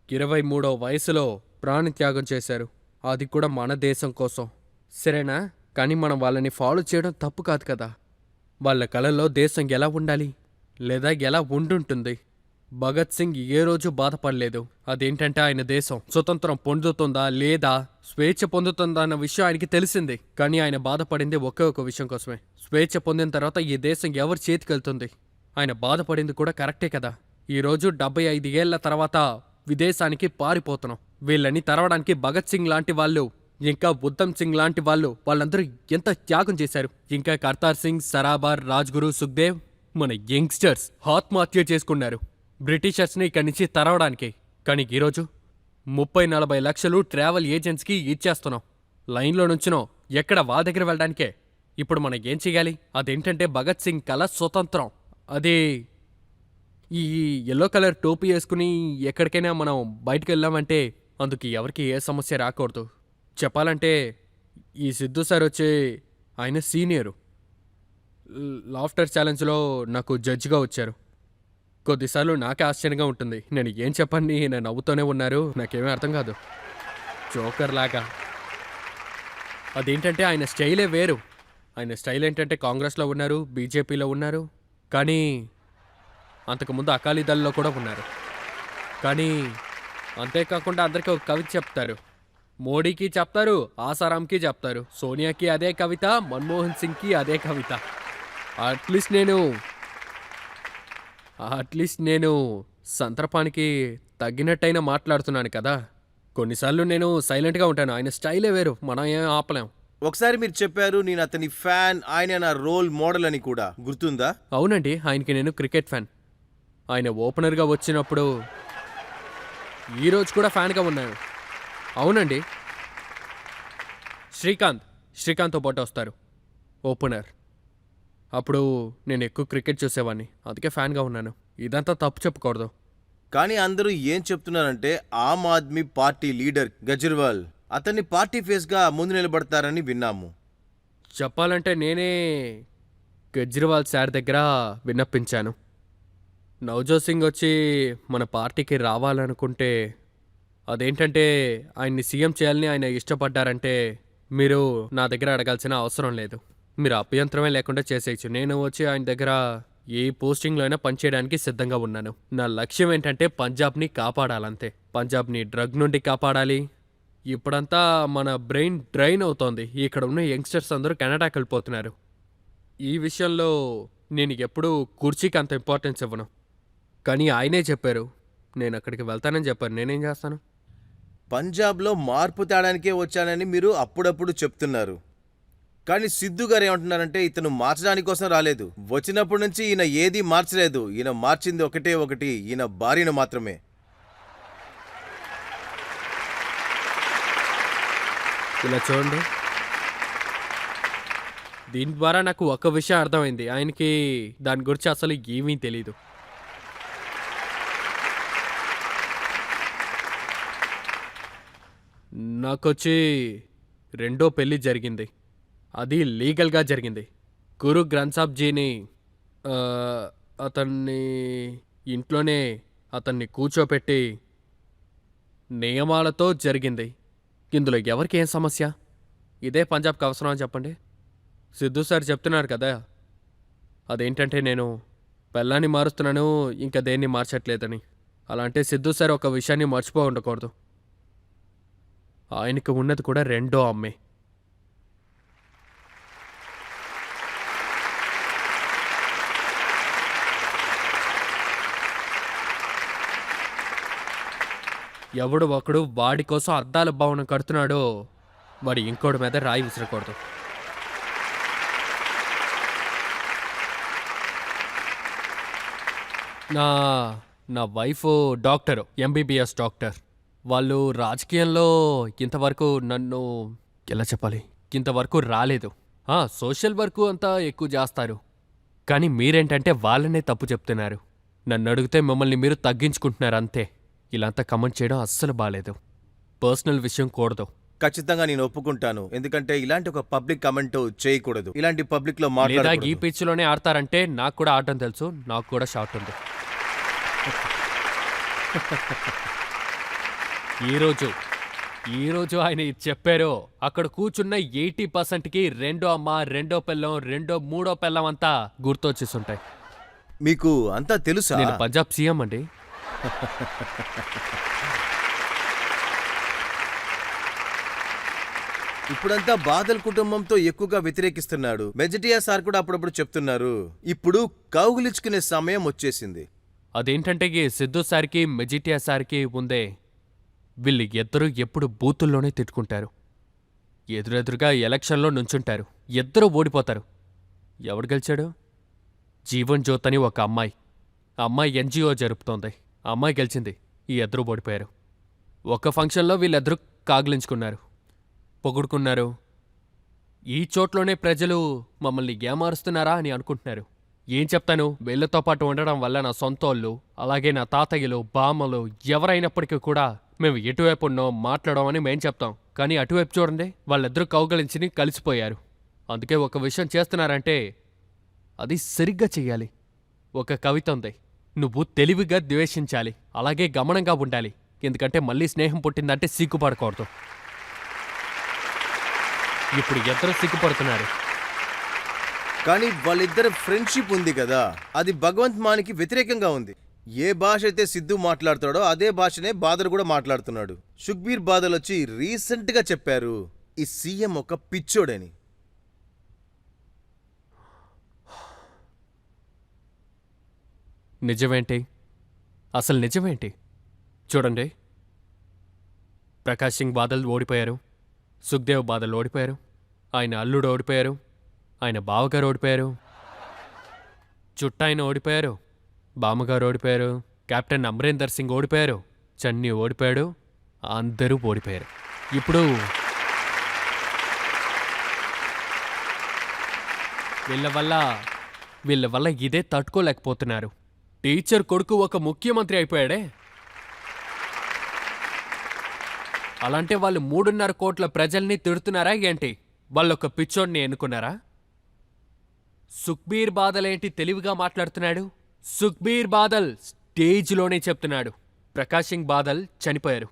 23వ వయసులో ప్రాణత్యాగం చేశారు, అది కూడా మన దేశం కోసం. సరేనా? కానీ మనం వాళ్ళని ఫాలో చేయడం తప్పు కాదు కదా. వాళ్ళ కళల్లో దేశం ఎలా ఉండాలి లేదా ఎలా ఉండుంటుంది. భగత్ సింగ్ ఏ రోజు బాధపడలేదు. అదేంటంటే ఆయన దేశం స్వతంత్రం పొందుతుందా లేదా స్వేచ్ఛ పొందుతుందా అన్న విషయం ఆయనకి తెలిసింది. కానీ ఆయన బాధపడింది ఒకే ఒక విషయం కోసమే. స్వేచ్ఛ పొందిన తర్వాత ఈ దేశం ఎవరి చేతికి వెళ్తుంది. ఆయన బాధపడింది కూడా కరెక్టే కదా. ఈరోజు 75 ఏళ్ల తర్వాత విదేశానికి పారిపోతున్నాం. వీళ్ళని తరవడానికి భగత్ సింగ్ లాంటి వాళ్ళు, ఇంకా ఉద్ధమ్ సింగ్ లాంటి వాళ్ళు, వాళ్ళందరూ ఎంత త్యాగం చేశారు. ఇంకా కర్తార్ సింగ్, సరాబార్, రాజ్గురు, సుఖ్దేవ్, మన యంగ్స్టర్స్ ఆత్మహత్య చేసుకున్నారు బ్రిటిషర్స్ని ఇక్కడి నుంచి తరవడానికి. కానీ ఈరోజు 30-40 లక్షలు ట్రావెల్ ఏజెంట్స్కి ఇచ్చేస్తున్నాం. లైన్లో నుంచునో ఎక్కడ వాళ్ళ దగ్గర వెళ్ళడానికే. ఇప్పుడు మనం ఏం చెయ్యాలి? అదేంటంటే భగత్ సింగ్ కల స్వతంత్రం. అది ఈ ఎల్లో కలర్ టోపీ వేసుకుని ఎక్కడికైనా మనం బయటకు వెళ్ళామంటే అందుకు ఎవరికి ఏ సమస్య రాకూడదు. చెప్పాలంటే ఈ సిద్ధు సార్ వచ్చి ఆయన సీనియరు. లాఫ్టర్ ఛాలెంజ్లో నాకు జడ్జిగా వచ్చారు. కొద్దిసార్లు నాకే ఆశ్చర్యంగా ఉంటుంది. నేను ఏం చెప్పండి, నేను నవ్వుతూనే ఉన్నారు. నాకేమీ అర్థం కాదు. జోకర్ లాగా. అదేంటంటే ఆయన స్టైలే వేరు. ఆయన స్టైల్ ఏంటంటే కాంగ్రెస్లో ఉన్నారు, బీజేపీలో ఉన్నారు, కానీ అంతకుముందు అకాలీదళలో కూడా ఉన్నారు. కానీ అంతేకాకుండా అందరికీ ఒక కవిత చెప్తారు. మోడీకి చెప్తారు, ఆసారాంకి చెప్తారు, సోనియాకి అదే కవిత, మన్మోహన్ సింగ్కి అదే కవిత. అట్లీస్ట్ నేను సందర్భానికి తగ్గినట్టయినా మాట్లాడుతున్నాను కదా. కొన్నిసార్లు నేను సైలెంట్గా ఉంటాను. ఆయన స్టైలే వేరు, మనం ఏం ఆపలేం. ఒకసారి మీరు చెప్పారు నేను అతని ఫ్యాన్, ఆయన నా రోల్ మోడల్ అని కూడా, గుర్తుందా? అవునండి, ఆయనకి నేను క్రికెట్ ఫ్యాన్. ఆయన ఓపెనర్గా వచ్చినప్పుడు ఈరోజు కూడా ఫ్యాన్గా ఉన్నాను. అవునండి, శ్రీకాంత్తో పాటు వస్తారు ఓపెనర్. అప్పుడు నేను ఎక్కువ క్రికెట్ చూసేవాడిని, అందుకే ఫ్యాన్గా ఉన్నాను. ఇదంతా తప్పు చెప్పకూడదు. కానీ అందరూ ఏం చెప్తున్నారంటే ఆమ్ ఆద్మీ పార్టీ లీడర్ గజ్రీవాల్ అతన్ని పార్టీ ఫేస్గా ముందు నిలబడతారని విన్నాము. చెప్పాలంటే నేనే కేజ్రీవాల్ సార్ దగ్గర విన్నపించాను. నవజోత్ సింగ్ వచ్చి మన పార్టీకి రావాలనుకుంటే, అదేంటంటే ఆయన్ని సీఎం చేయాలని ఆయన ఇష్టపడ్డారంటే మీరు నా దగ్గర అడగాల్సిన అవసరం లేదు. మీరు అభ్యంతరమే లేకుండా చేసేయచ్చు. నేను వచ్చి ఆయన దగ్గర ఏ పోస్టింగ్లో అయినా పనిచేయడానికి సిద్ధంగా ఉన్నాను. నా లక్ష్యం ఏంటంటే పంజాబ్ని కాపాడాలంతే. పంజాబ్ని డ్రగ్ నుండి కాపాడాలి. ఇప్పుడంతా మన బ్రెయిన్ డ్రైన్ అవుతోంది. ఇక్కడ ఉన్న యంగ్స్టర్స్ అందరూ కెనడాకి వెళ్ళిపోతున్నారు. ఈ విషయంలో నేను ఎప్పుడూ కుర్చీకి అంత ఇంపార్టెన్స్ ఇవ్వను. కానీ ఆయనే చెప్పారు, నేను అక్కడికి వెళ్తానని చెప్పారు. నేనేం చేస్తాను? పంజాబ్లో మార్పు తేడానికే వచ్చానని మీరు అప్పుడప్పుడు చెప్తున్నారు. కానీ సిద్ధు గారు ఏమంటున్నారంటే ఇతను మార్చడానికి కోసం రాలేదు. వచ్చినప్పటి నుంచి ఈయన ఏది మార్చలేదు. ఈయన మార్చింది ఒకటి, ఈయన భార్యను మాత్రమే. ఇలా చూడండి, దీని ద్వారా నాకు ఒక విషయం అర్థమైంది. ఆయనకి దాని గురించి అసలు ఏమీ తెలీదు. నాకొచ్చి రెండో పెళ్ళి జరిగింది. అది లీగల్గా జరిగింది. గురు గ్రంథ్ సాబ్ జీని అతన్ని ఇంట్లోనే అతన్ని కూర్చోపెట్టి నియమాలతో జరిగింది. ఇందులో ఎవరికి ఏం సమస్య? ఇదే పంజాబ్కి అవసరం అని చెప్పండి. సిద్ధు సార్ చెప్తున్నారు కదా, అదేంటంటే నేను పెళ్ళాన్ని మారుస్తున్నాను, ఇంకా దేన్ని మార్చట్లేదని. అలా అంటే సిద్ధు సార్ ఒక విషయాన్ని మర్చిపో ఉండకూడదు. ఆయనకు ఉన్నది కూడా రెండో అమ్మే. ఎవడు ఒకడు వాడి కోసం అద్దాల భవనం కడుతున్నాడో వాడు ఇంకోటి మీద రాయి విసరకూడదు. నా వైఫ్ డాక్టరు, ఎంబీబీఎస్ డాక్టర్. వాళ్ళు రాజకీయంలో ఇంతవరకు నన్ను ఎలా చెప్పాలి, ఇంతవరకు రాలేదు. సోషల్ వర్క్ అంతా ఎక్కువ చేస్తారు. కానీ మీరేంటంటే వాళ్ళనే తప్పు చెప్తున్నారు. నన్ను అడిగితే మిమ్మల్ని మీరు తగ్గించుకుంటున్నారు అంతే. ఇలాంతా కమెంట్ చేయడం అస్సలు బాలేదు. పర్సనల్ విషయం కూడదు. ఖచ్చితంగా నేను ఒప్పుకుంటాను. ఎందుకంటే ఇలాంటి ఒక పబ్లిక్ కమెంట్ చేయకూడదు. ఇలాంటి పబ్లిక్ లో లేదా మాట్లాడకూడదు. ఈ పిచ్లోనే ఆడతారంటే నాకు కూడా ఆడటం తెలుసు. నాకు కూడా షాట్ ఉంది. ఈరోజు ఆయన ఇది చెప్పారో అక్కడ కూర్చున్న 80%కి రెండో అమ్మ, రెండో పెళ్ళం, మూడో పెళ్ళం అంతా గుర్తొచ్చేస్తుంటాయి. మీకు అంతా తెలుసా? నేను పంజాబ్ సీఎం అండి. ఇప్పుడంతా బాదల్ కుటుంబంతో ఎక్కువగా వ్యతిరేకిస్తున్నాడు. మెజటియా సార్ కూడా అప్పుడప్పుడు చెప్తున్నారు ఇప్పుడు కౌగులించుకునే సమయం వచ్చేసింది. అదేంటంటే ఈ సిద్ధు సార్కి మెజిటియా సార్కి ఉందే వీళ్ళు ఇద్దరూ ఎప్పుడు బూతుల్లోనే తిట్టుకుంటారు. ఎదురెదురుగా ఎలక్షన్లో నుంచుంటారు. ఇద్దరూ ఓడిపోతారు. ఎవడు గెలిచాడు? జీవన్ జ్యోత్ అని ఒక అమ్మాయి. ఆ అమ్మాయి ఎన్జిఓ జరుపుతోంది. ఆ అమ్మాయి గెలిచింది. ఈ ఇద్దరూ ఓడిపోయారు. ఒక ఫంక్షన్లో వీళ్ళిద్దరూ కాగిలించుకున్నారు, పొగుడుకున్నారు. ఈ చోట్లోనే ప్రజలు మమ్మల్ని ఏమారుస్తున్నారా అని అనుకుంటున్నారు. ఏం చెప్తాను, వీళ్ళతో పాటు ఉండడం వల్ల నా సొంతోళ్ళు, అలాగే నా తాతయ్యలు, బామ్మలు ఎవరైనప్పటికీ కూడా మేము ఎటువైపు ఉన్నో మాట్లాడమని మేం చెప్తాం. కానీ అటువైపు చూడండి, వాళ్ళిద్దరూ కౌగలించి కలిసిపోయారు. అందుకే ఒక విషయం చేస్తున్నారంటే అది సరిగ్గా చెయ్యాలి. ఒక కవిత ఉంది, నువ్వు తెలివిగా ద్వేషించాలి, అలాగే గమనంగా ఉండాలి. ఎందుకంటే మళ్ళీ స్నేహం పుట్టిందంటే సిగ్గుపడకూడదు. ఇప్పుడు ఇద్దరు సిగ్గుపడుతున్నారు. కానీ వాళ్ళిద్దరి ఫ్రెండ్షిప్ ఉంది కదా, అది భగవంత్ మాన్కి వ్యతిరేకంగా ఉంది. ఏ భాష అయితే సిద్ధు మాట్లాడతాడో అదే భాషనే బాదల్ కూడా మాట్లాడుతున్నాడు. సుఖ్బీర్ బాదల్ వచ్చి రీసెంట్గా చెప్పారు ఈ సీఎం ఒక పిచ్చోడని. నిజమేంటి? అసలు నిజమేంటి? చూడండి, ప్రకాష్ సింగ్ బాదల్ ఓడిపోయారు, సుఖ్దేవ్ బాదల్ ఓడిపోయారు, ఆయన అల్లుడు ఓడిపోయారు, ఆయన బావగారు ఓడిపోయారు, చుట్టాయన ఓడిపోయారు, బామ్మగారు ఓడిపోయారు, కెప్టెన్ అమరేందర్ సింగ్ ఓడిపోయారు, చన్నీ ఓడిపోయాడు, అందరూ ఓడిపోయారు. ఇప్పుడు వీళ్ళ వల్ల ఇదే తట్టుకోలేకపోతున్నారు. టీచర్ కొడుకు ఒక ముఖ్యమంత్రి అయిపోయాడే, అలాంటే వాళ్ళు 3.5 కోట్ల ప్రజల్ని తిడుతున్నారా ఏంటి? వాళ్ళొక పిచ్చోడ్ని ఎన్నుకున్నారా? సుఖ్బీర్ బాదల్ ఏంటి తెలివిగా మాట్లాడుతున్నాడు? సుఖ్బీర్ బాదల్ స్టేజ్లోనే చెప్తున్నాడు ప్రకాష్ సింగ్ బాదల్ చనిపోయారు,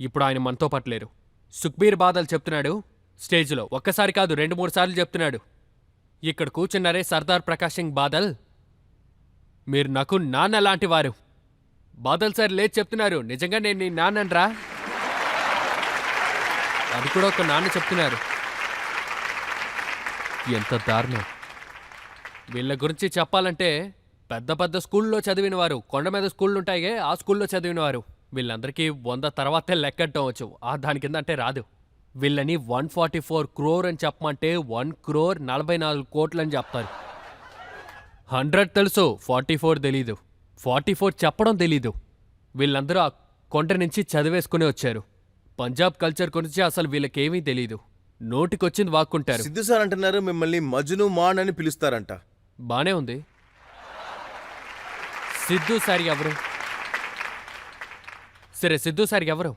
ఇప్పుడు ఆయన మనతో పట్టలేరు. సుఖ్బీర్ బాదల్ చెప్తున్నాడు స్టేజ్లో, ఒక్కసారి కాదు 2-3 సార్లు చెప్తున్నాడు, ఇక్కడ కూర్చున్నారే సర్దార్ ప్రకాష్ సింగ్ బాదల్, మీరు నాకు నాన్న లాంటి వారు. బాదల్ సార్ లేచి చెప్తున్నారు, నిజంగా నేను నీ నాన్నరా? అది కూడా ఒక నాన్న చెప్తున్నారు. ఎంత దారుణం! వీళ్ళ గురించి చెప్పాలంటే పెద్ద పెద్ద స్కూల్లో చదివినవారు, కొండ మీద స్కూళ్ళుంటాయే ఆ స్కూల్లో చదివినవారు. వీళ్ళందరికీ 100 తర్వాతే లెక్కట్టం వచ్చు, దాని కింద అంటే రాదు. వీళ్ళని 144 crore అని చెప్పమంటే 1,44 కోట్లు అని చెప్తారు. 100 తెలుసు, 44 తెలీదు. 44 చెప్పడం తెలీదు. వీళ్ళందరూ ఆ కొండ నుంచి చదివేసుకుని వచ్చారు. పంజాబ్ కల్చర్ గురించి అసలు వీళ్ళకేమీ తెలీదు. నోటికొచ్చింది వాక్కుంటారు. సిద్ధు సార్ అంటున్నారు మిమ్మల్ని మజ్ను మాన్ అని పిలుస్తారంట. బానే ఉంది. సిద్ధు సార్ ఎవరు? సరే, సిద్ధు సార్ ఎవరు?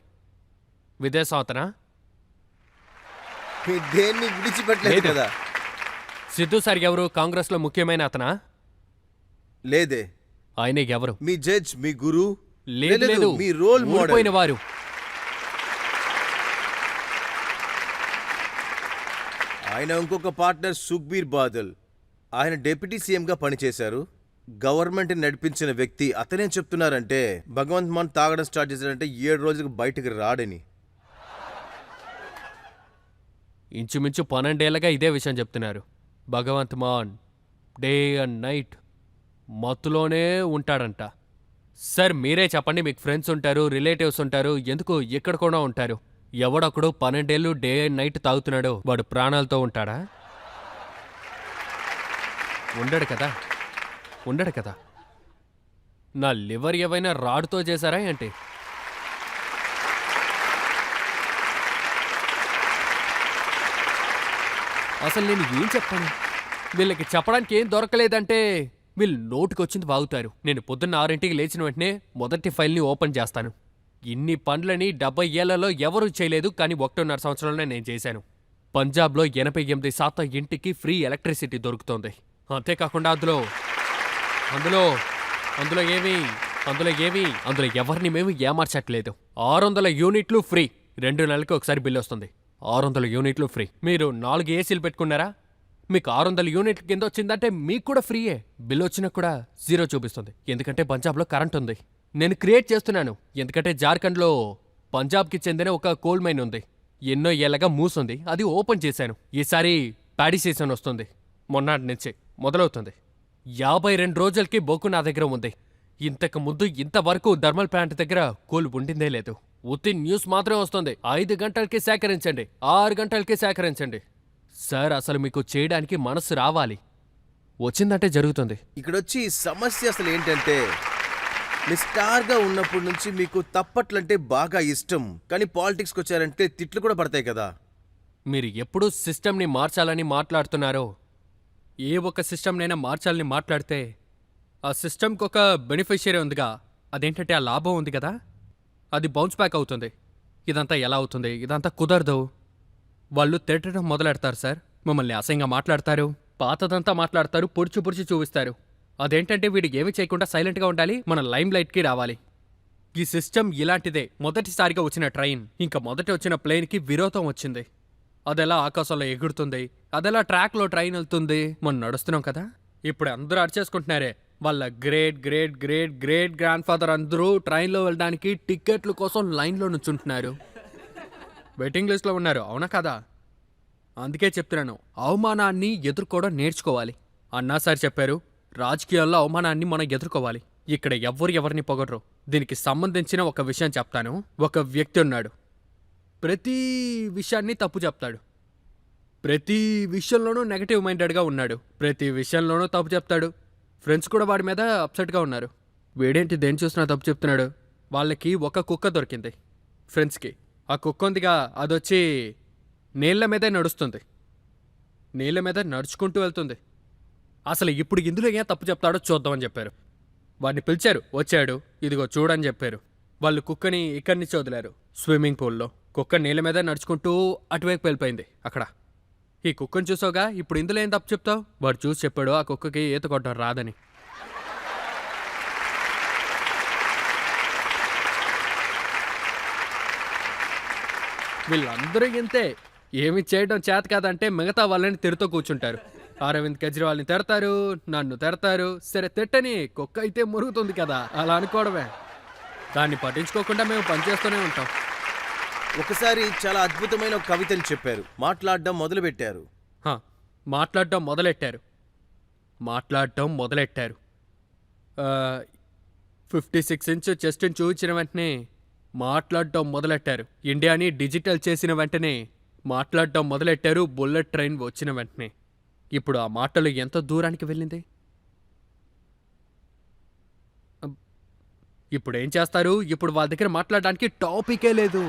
విదేశం అతనా? దేన్ని విడిచిపెట్టలేదు లేదు. కదా. సిద్ధు సార్ ఎవరు? కాంగ్రెస్లో ముఖ్యమైన అతనా? లేదే. ఆయనే ఎవరు? మీ జడ్జ్, మీ గురు. లేదు లేదు, మీ రోల్ ఓడిపోయిన మోడల్. వారు. ఆయన ఇంకొక పార్ట్నర్ సుఖ్బీర్ బాదల్, ఆయన డిప్యూటీ సీఎంగా పనిచేశారు. గవర్నమెంట్ నడిపించిన వ్యక్తి అతనే చెప్తున్నారంటే భగవంత్ మాన్ తాగడం స్టార్ట్ చేశాడంటే 7 రోజులకు బయటకు రాడని. ఇంచుమించు 12 ఏళ్లగా ఇదే విషయం చెప్తున్నారు. Bhagwant Mann day and night మత్తులోనే ఉంటాడంట. సార్ మీరే చెప్పండి, మీకు ఫ్రెండ్స్ ఉంటారు, రిలేటివ్స్ ఉంటారు, ఎందుకు ఇక్కడ కూడా ఉంటారు. ఎవడొకడు 12 ఏళ్ళు డే అండ్ నైట్ తాగుతున్నాడు, వాడు ప్రాణాలతో ఉంటాడా? ఉండడు కదా. నా లివర్ ఏవైనా రాడుతో చేశారా ఏంటి? అసలు నేను ఏం చెప్పాను? వీళ్ళకి చెప్పడానికి ఏం దొరకలేదంటే వీళ్ళు నోటికొచ్చింది వాగుతారు. నేను పొద్దున్న 6ంటికి లేచిన వెంటనే మొదటి ఫైల్ని ఓపెన్ చేస్తాను. ఇన్ని పనులని 70 ఏళ్లలో ఎవరూ చేయలేదు, కానీ 1.5 సంవత్సరంలోనే నేను చేశాను. పంజాబ్లో 88% ఇంటికి ఫ్రీ ఎలక్ట్రిసిటీ దొరుకుతోంది. అంతేకాకుండా అందులో ఎవరిని మేము ఏమార్చట్లేదు. 600 యూనిట్లు ఫ్రీ. 2 నెలలకు ఒకసారి బిల్లు వస్తుంది. 600 యూనిట్లు ఫ్రీ. మీరు 4 ఏసీలు పెట్టుకున్నారా, మీకు 600 యూనిట్ల కింద వచ్చిందంటే మీకు కూడా ఫ్రీయే. బిల్లు వచ్చినా కూడా 0 చూపిస్తుంది, ఎందుకంటే పంజాబ్లో కరెంట్ ఉంది. నేను క్రియేట్ చేస్తున్నాను, ఎందుకంటే జార్ఖండ్లో పంజాబ్కి చెందిన ఒక కోల్ మైన్ ఉంది. ఎన్నో ఏళ్ళగా మూసుంది, అది ఓపెన్ చేశాను. ఈసారి ప్యాడీ సీజన్ వస్తుంది, మొన్నటి నుంచి మొదలవుతుంది. 52 రోజులకి బొగ్గు నా దగ్గర ఉంది. ఇంతకు ముందు ఇంతవరకు థర్మల్ ప్లాంట్ దగ్గర కూల్ ఉండిందే లేదు. ఉత్తి న్యూస్ మాత్రమే వస్తుంది. 5 గంటలకి సేకరించండి, 6 గంటలకి సేకరించండి. సార్ అసలు మీకు చేయడానికి మనసు రావాలి. వచ్చిందంటే జరుగుతుంది. ఇక్కడొచ్చి సమస్య అసలు ఏంటంటే, మీ స్టార్గా ఉన్నప్పటి నుంచి మీకు తప్పట్లంటే బాగా ఇష్టం, కానీ పాలిటిక్స్కి వచ్చారంటే తిట్లు కూడా పడతాయి కదా. మీరు ఎప్పుడూ సిస్టమ్ని మార్చాలని మాట్లాడుతున్నారో, ఏ ఒక్క సిస్టమ్నైనా మార్చాలని మాట్లాడితే ఆ సిస్టమ్కి ఒక బెనిఫిషియరీ ఉందిగా, అదేంటంటే ఆ లాభం ఉంది కదా, అది బౌన్స్ బ్యాక్ అవుతుంది. ఇదంతా ఎలా అవుతుంది? ఇదంతా కుదరదు. వాళ్ళు తిట్టడం మొదలెడతారు సార్, మమ్మల్ని అసహ్యంగా మాట్లాడతారు, పాతదంతా మాట్లాడతారు, పొడిచి పొడిచి చూపిస్తారు. అదేంటంటే వీడు ఏమి చేయకుండా సైలెంట్గా ఉండాలి, మన లైమ్ లైట్కి రావాలి. ఈ సిస్టమ్ ఇలాంటిదే. మొదటిసారిగా వచ్చిన ట్రైన్ ఇంకా మొదటి వచ్చిన ప్లేన్కి విరోధం వచ్చింది. అదెలా ఆకాశంలో ఎగురుతుంది, అదెలా ట్రాక్లో ట్రైన్ వెళ్తుంది, మనం నడుస్తున్నాం కదా. ఇప్పుడు అందరూ అరిచేసుకుంటున్నారే, వాళ్ళ great great great great grand father అందరూ ట్రైన్లో వెళ్ళడానికి టికెట్ల కోసం లైన్లో నుంచుంటున్నారు, వెయిటింగ్ లిస్ట్లో ఉన్నారు. అవునా కదా? అందుకే చెప్తున్నాను, అవమానాన్ని ఎదుర్కోవడం నేర్చుకోవాలి. అన్నా సార్ చెప్పారు, రాజకీయాల్లో అవమానాన్ని మనం ఎదుర్కోవాలి. ఇక్కడ ఎవరిని పొగడరు. దీనికి సంబంధించిన ఒక విషయం చెప్తాను. ఒక వ్యక్తి ఉన్నాడు, ప్రతి విషయాన్ని తప్పు చెప్తాడు, ప్రతి విషయంలోనూ నెగటివ్ మైండెడ్గా ఉన్నాడు, ప్రతి విషయంలోనూ తప్పు చెప్తాడు. ఫ్రెండ్స్ కూడా వాడి మీద అప్సెట్గా ఉన్నారు. వీడేంటి దేని చూసినా తప్పు చెప్తున్నాడు. వాళ్ళకి ఒక కుక్క దొరికింది ఫ్రెండ్స్కి. ఆ కుక్క ఉందిగా, అదొచ్చి నీళ్ల మీదే నడుస్తుంది, నీళ్ల మీద నడుచుకుంటూ వెళ్తుంది. అసలు ఇప్పుడు ఇందులో ఏం తప్పు చెప్తాడో చూద్దామని చెప్పారు. వాడిని పిలిచారు, వచ్చాడు, ఇదిగో చూడని చెప్పారు. వాళ్ళు కుక్కని ఇక్కడి నుంచి వదిలారు స్విమ్మింగ్ పూల్లో. కుక్క నీళ్ళ మీద నడుచుకుంటూ అటువైపు వెళ్ళిపోయింది. అక్కడ ఈ కుక్కను చూసావుగా, ఇప్పుడు ఇందులో ఏం తప్పు చెప్తావు? వాడు చూసి చెప్పాడు ఆ కుక్కకి ఈత కొట్టడం రాదని. వీళ్ళందరూ ఇంతే. ఏమి చేయడం చేత కాదంటే మిగతా వాళ్ళని తిడుతూ కూర్చుంటారు. అరవింద్ కేజ్రీవాల్ని తిడతారు, నన్ను తిడతారు. సరే తిట్టని, కుక్క అయితే మురుగుతుంది కదా, అలా అనుకోవడమే. దాన్ని పట్టించుకోకుండా మేము పనిచేస్తూనే ఉంటాం. ఒకసారి చాలా అద్భుతమైన ఒక కవితని చెప్పారు, మాట్లాడడం మొదలుపెట్టారు. మాట్లాడడం మొదలెట్టారు 56 ఇంచ్ చెస్ట్ని చూపించిన వెంటనే మాట్లాడటం మొదలెట్టారు. ఇండియాని డిజిటల్ చేసిన వెంటనే మాట్లాడటం మొదలెట్టారు. బుల్లెట్ ట్రైన్ వచ్చిన వెంటనే. ఇప్పుడు ఆ మాటలు ఎంత దూరానికి వెళ్ళింది? ఇప్పుడు ఏం చేస్తారు? ఇప్పుడు వాళ్ళ దగ్గర మాట్లాడడానికి టాపికే లేదు.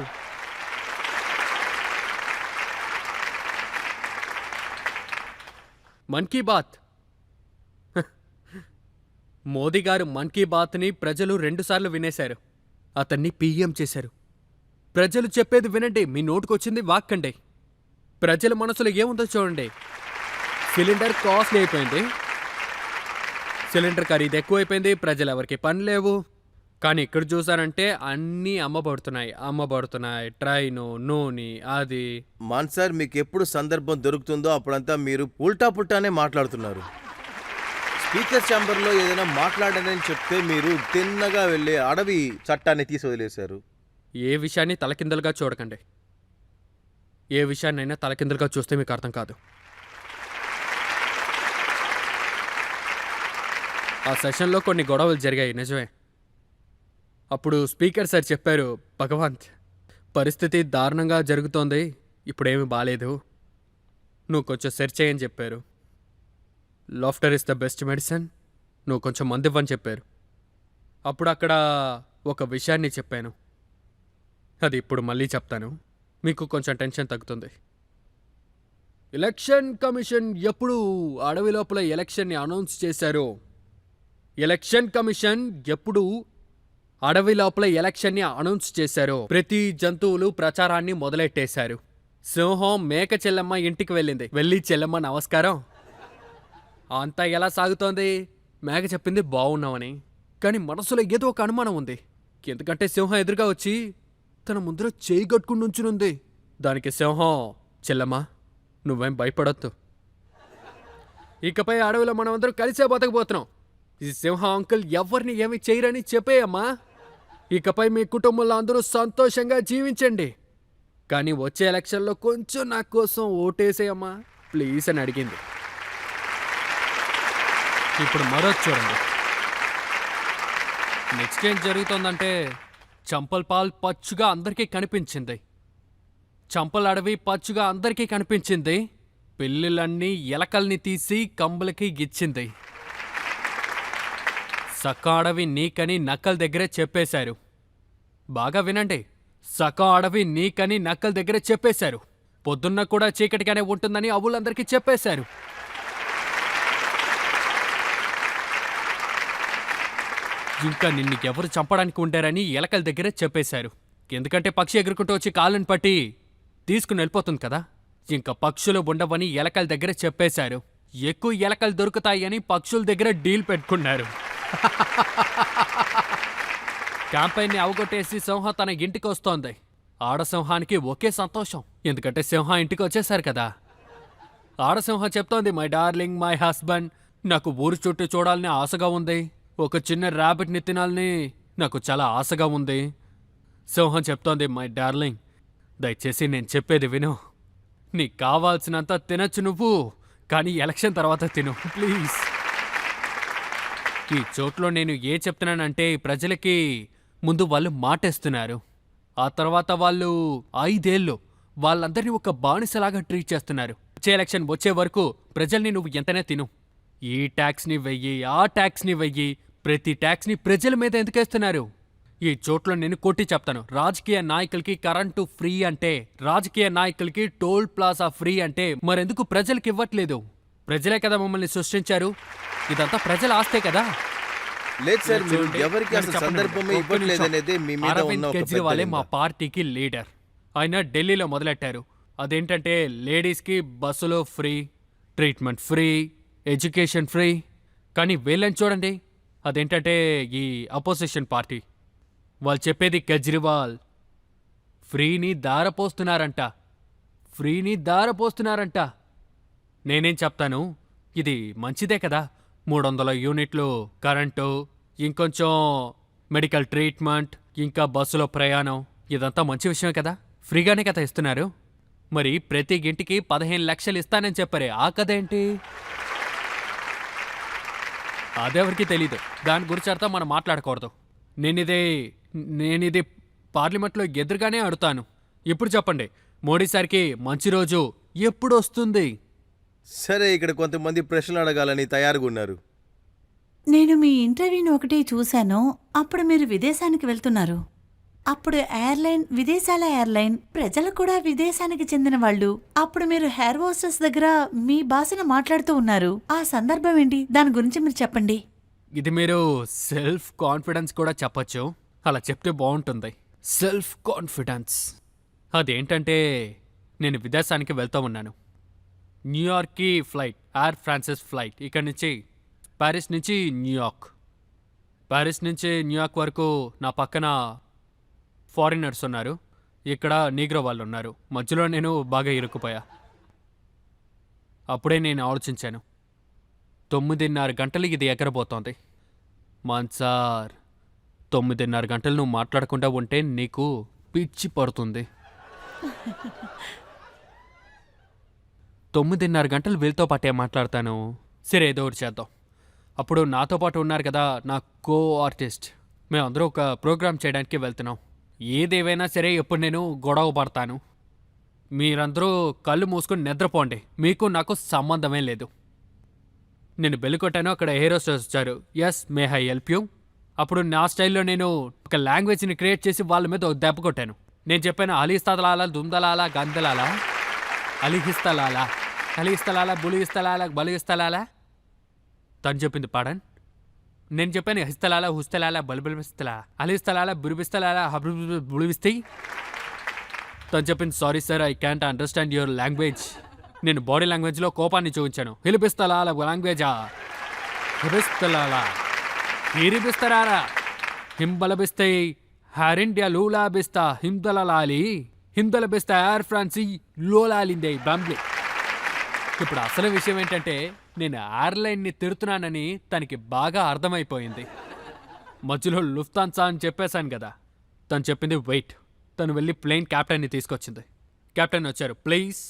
మన్ కీ బాత్. మోదీ గారు మన్ కీ బాత్ని ప్రజలు 2 సార్లు వినేశారు. అతన్ని పీఎం చేశారు. ప్రజలు చెప్పేది వినండి, మీ నోటుకొచ్చింది వాక్కండి. ప్రజల మనసులో ఏముందో చూడండి. సిలిండర్ కాస్ట్లీ అయిపోయింది, సిలిండర్ ఖరీదు ఎక్కువైపోయింది, ప్రజలు ఎవరికి పని లేవు. కానీ ఇక్కడ చూసారంటే అన్నీ అమ్మబడుతున్నాయి. ట్రైను, నూనె, అది. మాన్ సార్, మీకు ఎప్పుడు సందర్భం దొరుకుతుందో అప్పుడంతా మీరు ఉల్టా పుల్టానే మాట్లాడుతున్నారు. స్పీకర్ ఛాంబర్లో ఏదైనా మాట్లాడనని చెప్తే మీరు తిన్నగా వెళ్ళి అడవి చట్టాన్ని తీసి వదిలేశారు. ఏ విషయాన్ని తలకిందలుగా చూడకండి. ఏ విషయాన్నైనా తలకిందలుగా చూస్తే మీకు అర్థం కాదు. ఆ సెషన్లో కొన్ని గొడవలు జరిగాయి, నిజమే. అప్పుడు స్పీకర్ సార్ చెప్పారు, భగవంత్, పరిస్థితి దారుణంగా జరుగుతోంది, ఇప్పుడేమి బాలేదు, నువ్వు కొంచెం సెర్చ్ చేయని చెప్పారు. Laughter is the best medicine, నువ్వు కొంచెం మందు ఇవ్వని చెప్పారు. అప్పుడు అక్కడ ఒక విషయాన్ని చెప్పాను, అది ఇప్పుడు మళ్ళీ చెప్తాను, మీకు కొంచెం టెన్షన్ తగ్గుతుంది. ఎలక్షన్ కమిషన్ ఎప్పుడు అడవి లోపల ఎలక్షన్ని అనౌన్స్ చేశారో, ఎలక్షన్ కమిషన్ ఎప్పుడు అడవి లోపల ఎలక్షన్ని అనౌన్స్ చేశారో ప్రతి జంతువులు ప్రచారాన్ని మొదలెట్టేశారు. సింహం మేక చెల్లెమ్మ ఇంటికి వెళ్ళింది. వెళ్ళి, చెల్లెమ్మ నమస్కారం. అంతా ఎలా సాగుతోంది? మేక చెప్పింది బాగున్నామని, కానీ మనసులో ఏదో ఒక అనుమానం ఉంది. ఎందుకంటే సింహం ఎదురుగా వచ్చి తన ముందర చేయి కట్టుకుని నుంచునుంది. దానికి సింహం, చెల్లెమ్మ నువ్వేం భయపడొద్దు, ఇకపై అడవిలో మనమందరం కలిసే బతకపోతున్నాం. ఈ సింహం అంకుల్ ఎవరిని ఏమి చేయరని చెప్పేయమ్మా. ఇకపై మీ కుటుంబంలో అందరూ సంతోషంగా జీవించండి. కానీ వచ్చే ఎలక్షన్లో కొంచెం నా కోసం ఓటేసేయమ్మా ప్లీజ్ అని అడిగింది. ఇప్పుడు మరో చూడండి, నెక్స్ట్ ఏం జరుగుతోందంటే చంపల్ పాల్ పచ్చుగా అందరికీ కనిపించింది. చంపల్ అడవి పచ్చుగా అందరికీ కనిపించింది. పిల్లులన్నీ ఎలకల్ని తీసి కంబులకి గిచ్చింది. సకా అడవి నీకని నక్కల దగ్గరే చెప్పేశారు. బాగా వినండి, సకా అడవి నీకని నక్కల దగ్గరే చెప్పేశారు. పొద్దున్న కూడా చీకటిగానే ఉంటుందని అవులందరికీ చెప్పేశారు. ఇంకా నిన్ను ఎవరు చంపడానికి ఉంటారని ఎలకల దగ్గరే చెప్పేశారు. ఎందుకంటే పక్షి ఎగురుకుంటూ వచ్చి కాళ్ళని పట్టి తీసుకుని వెళ్ళిపోతుంది కదా. ఇంకా పక్షులు ఉండవని ఎలకల దగ్గర చెప్పేశారు. ఎక్కువ ఎలకలు దొరుకుతాయని పక్షుల దగ్గర డీల్ పెట్టుకున్నారు. క్యాంపైన్ని అవగొట్టేసి సింహం తన ఇంటికి వస్తోంది. ఆడసింహానికి ఒకే సంతోషం, ఎందుకంటే సింహం ఇంటికి వచ్చేశారు కదా. ఆడసింహం చెప్తోంది, మై డార్లింగ్, మై హస్బెండ్, నాకు ఊరు చుట్టూ చూడాలని ఆశగా ఉంది. ఒక చిన్న ర్యాబిట్ని తినాలని నాకు చాలా ఆశగా ఉంది. సింహం చెప్తోంది, మై డార్లింగ్, దయచేసి నేను చెప్పేది విను. నీకు కావాల్సినంత తినచ్చు నువ్వు, కానీ ఎలక్షన్ తర్వాత తిను ప్లీజ్. ఈ చోట్లో నేను ఏ చెప్తున్నానంటే ప్రజలకి ముందు వాళ్ళు మాటేస్తున్నారు. ఆ తర్వాత వాళ్ళు 5 ఏళ్ళు వాళ్ళందరినీ ఒక బానిసలాగా ట్రీట్ చేస్తున్నారు. వచ్చే ఎలక్షన్ వచ్చే వరకు ప్రజల్ని నువ్వు ఎంతనే తిను. ఈ ట్యాక్స్ని వెయ్యి, ఆ ట్యాక్స్ని వెయ్యి, ప్రతి ట్యాక్స్ని ప్రజల మీద ఎందుకేస్తున్నారు? ఈ చోట్లో నేను కొట్టి చెప్తాను. రాజకీయ నాయకులకి కరెంటు ఫ్రీ అంటే, రాజకీయ నాయకులకి టోల్ ప్లాజా ఫ్రీ అంటే మరెందుకు ప్రజలకు ఇవ్వట్లేదు? ప్రజలే కదా మమ్మల్ని సృష్టించారు. ఇదంతా ప్రజల ఆస్తే కదా. లేదు సార్, మీరు చూడండి, ఎవరికి నేను అసలు చెప్పను. సందర్భమే ఒక్క ఇవ్వట్లేదు నిమిషం. అనేది మీ మీద ఉన్న అరవింద్ ఒక పెద్ద కేజ్రీవాలే మా నింద. పార్టీకి లీడర్. ఆయన ఢిల్లీలో మొదలెట్టారు. అదేంటంటే లేడీస్కి బస్సులో free, treatment free, education free. కానీ వీళ్ళని చూడండి, అదేంటంటే ఈ అపోజిషన్ పార్టీ వాళ్ళు చెప్పేది కేజ్రీవాల్ ఫ్రీని దారపోస్తున్నారంట, ఫ్రీని దారపోస్తున్నారంట. నేనేం చెప్తాను, ఇది మంచిదే కదా. 300 యూనిట్లు కరెంటు, ఇంకొంచెం మెడికల్ ట్రీట్మెంట్, ఇంకా బస్సులో ప్రయాణం, ఇదంతా మంచి విషయమే కదా. ఫ్రీగానే కదా ఇస్తున్నారు. మరి ప్రతి ఇంటికి 15 లక్షలు ఇస్తానని చెప్పారే, ఆ కథ ఏంటి? అదెవరికి తెలీదు. దాని గురించి అర్థం మనం మాట్లాడకూడదు. నేనిది పార్లమెంట్లో ఎదురుగానే అడుగుతాను. ఇప్పుడు చెప్పండి, మోడీ సార్కి మంచి రోజు ఎప్పుడు వస్తుంది? సరే, ఇక్కడ కొంతమంది ప్రశ్నలు అడగాలని తయారుగా ఉన్నారు. నేను మీ ఇంటర్వ్యూని ఒకటి చూశాను. అప్పుడు మీరు విదేశానికి వెళ్తున్నారు. అప్పుడు విదేశాల ఎయిర్లైన్, ప్రజలు కూడా విదేశానికి చెందిన వాళ్ళు. అప్పుడు మీరు హెయిర్ హోస్టెస్ దగ్గర మీ భాషను మాట్లాడుతూ ఉన్నారు. ఆ సందర్భం ఏంటి? దాని గురించి మీరు చెప్పండి. ఇది మీరు సెల్ఫ్ కాన్ఫిడెన్స్ కూడా చెప్పొచ్చు. అలా చెప్తే బాగుంటుంది. సెల్ఫ్ కాన్ఫిడెన్స్ అదేంటంటే, నేను విదేశానికి వెళ్తూ ఉన్నాను. న్యూయార్క్కి ఫ్లైట్, ఎయిర్ ఫ్రాన్సిస్ ఫ్లైట్. ఇక్కడి నుంచి ప్యారిస్ నుంచి న్యూయార్క్, ప్యారిస్ నుంచి న్యూయార్క్ వరకు నా పక్కన ఫారినర్స్ ఉన్నారు, ఇక్కడ నీగ్రో వాళ్ళు ఉన్నారు. మధ్యలో నేను బాగా ఇరుక్కుపోయా. అప్పుడే నేను ఆలోచించాను, 9:30 గంటలు ఇది ఎగరబోతోంది. మాన్సార్, 9:30 గంటలు నువ్వు మాట్లాడకుండా ఉంటే నీకు పిచ్చి పడుతుంది. 9:30 గంటలు వీళ్ళతో పాటే మాట్లాడతాను. సరే, ఏదో ఒకటి చేద్దాం. అప్పుడు నాతో పాటు ఉన్నారు కదా నా కో ఆర్టిస్ట్, మేమందరూ ఒక ప్రోగ్రామ్ చేయడానికి వెళ్తున్నాం. ఏదేవైనా సరే ఇప్పుడు నేను గొడవ పడతాను. మీరందరూ కళ్ళు మూసుకొని నిద్రపోండి, మీకు నాకు సంబంధమే లేదు. నేను బెల్లు కొట్టాను, అక్కడ హెయిర్ హోస్టెస్ వచ్చారు. Yes, may I help you. అప్పుడు నా స్టైల్లో నేను ఒక లాంగ్వేజ్ని క్రియేట్ చేసి వాళ్ళ మీద ఒక దెబ్బ కొట్టాను. నేను చెప్పాను, అలీస్తలాలా, దుందలాలా, గందలాలా, అలిహిస్తలాలా, కలిస్తలాలా, బులిస్తలాలా, బలిస్తలాలా. తను చెప్పింది పాడన్. నేను చెప్పాను, హిస్తలాలా, హుస్తలాలా, బలిబలిస్తలా, అలిస్తలాలా, బురిబిస్తలాలా, బులివిస్తాయి. తను చెప్పింది, sorry sir, I can't understand your language. నేను బాడీ లాంగ్వేజ్లో కోపాన్ని చూపించాను. హిలిపిస్తలాలా లాంగ్వేజా, హిబిస్తలాలా, హిరిబిస్తరారా, హింబలబిస్తాయి, హ్యారిండియా లూలాబిస్తా, హిందలలాలి, హిందలబిస్తా, ఎయిర్ ఫ్రాన్సీ లోలాలిందే బాంబ్లే. ఇప్పుడు అసలు విషయం ఏంటంటే, నేను ఎయిర్లైన్ని తిడుతున్నానని తనకి బాగా అర్థమైపోయింది. మధ్యలో లుఫ్తాన్సా అని చెప్పేశాను కదా. తను చెప్పింది వెయిట్. తను వెళ్ళి ప్లేన్ క్యాప్టెన్ని తీసుకొచ్చింది. క్యాప్టెన్ వచ్చారు. ప్లీజ్,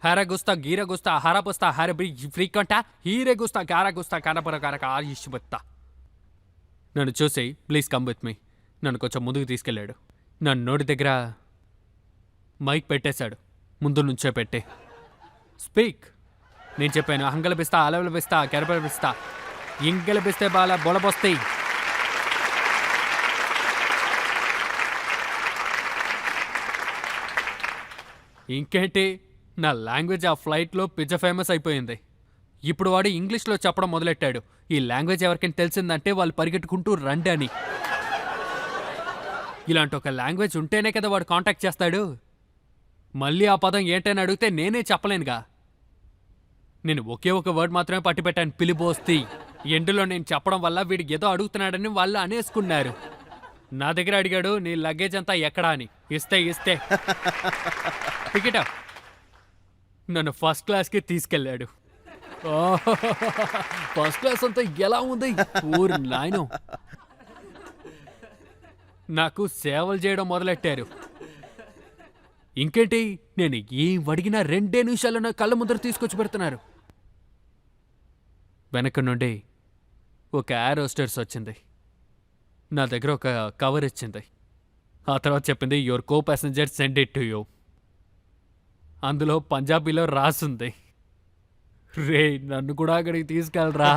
హెరగుస్తా, గీరగుస్తా, హరబుస్తా, హరబి ఫ్రీకంటా, హీరెగుస్తా, గారగుస్తా, కనపర కనక ఆయుష్బత్తా. నన్ను చూసి ప్లీజ్ కమ్ విత్ మీ నన్ను కొంచెం ముందుకు తీసుకెళ్ళాడు. నన్ను నోటి దగ్గర మైక్ పెట్టేశాడు. ముందు నుంచో పెట్టి స్పీక్. నేను చెప్పాను హంగలపిస్తా, అలవలపిస్తా, కెరపలపిస్తా, ఇంగలపిస్తే బాల బొలబొస్తాయి. ఇంకేంటి, నా లాంగ్వేజ్ ఆ ఫ్లైట్లో పిజ్జా ఫేమస్ అయిపోయింది. ఇప్పుడు వాడు ఇంగ్లీష్లో చెప్పడం మొదలెట్టాడు. ఈ లాంగ్వేజ్ ఎవరికైనా తెలిసిందంటే వాళ్ళు పరిగెట్టుకుంటూ రండి అని. ఇలాంటి ఒక లాంగ్వేజ్ ఉంటేనే కదా వాడు కాంటాక్ట్ చేస్తాడు. మళ్ళీ ఆ పదం ఏంటని అడిగితే నేనే చెప్పలేనుగా. నేను ఒకే ఒక వర్డ్ మాత్రమే పట్టిపెట్టాను, పిలిబోస్తి. ఎండులో నేను చెప్పడం వల్ల వీడికి ఏదో అడుగుతున్నాడని వాళ్ళు అనేసుకున్నారు. నా దగ్గర అడిగాడు నీ లగేజ్ అంతా ఎక్కడా అని. ఇస్తే టికెట్ నన్ను ఫస్ట్ క్లాస్కి తీసుకెళ్ళాడు. ఫస్ట్ క్లాస్ అంతా ఎలా ఉంది ఊరు నాయనో. నాకు సేవలు చేయడం మొదలెట్టారు. ఇంకేంటి, నేను ఏం అడిగినా 2 నిమిషాల్లో నా కళ్ళ ముందర తీసుకొచ్చి పెడుతున్నారు. వెనక నుండి ఒక ఎయిర్ హోస్టెస్ వచ్చింది. నా దగ్గర ఒక కవర్ ఇచ్చింది. ఆ తర్వాత చెప్పింది your co passenger send it to you. అందులో పంజాబీలో రాసుంది, రే నన్ను కూడా అక్కడికి తీసుకెళ్ళరా.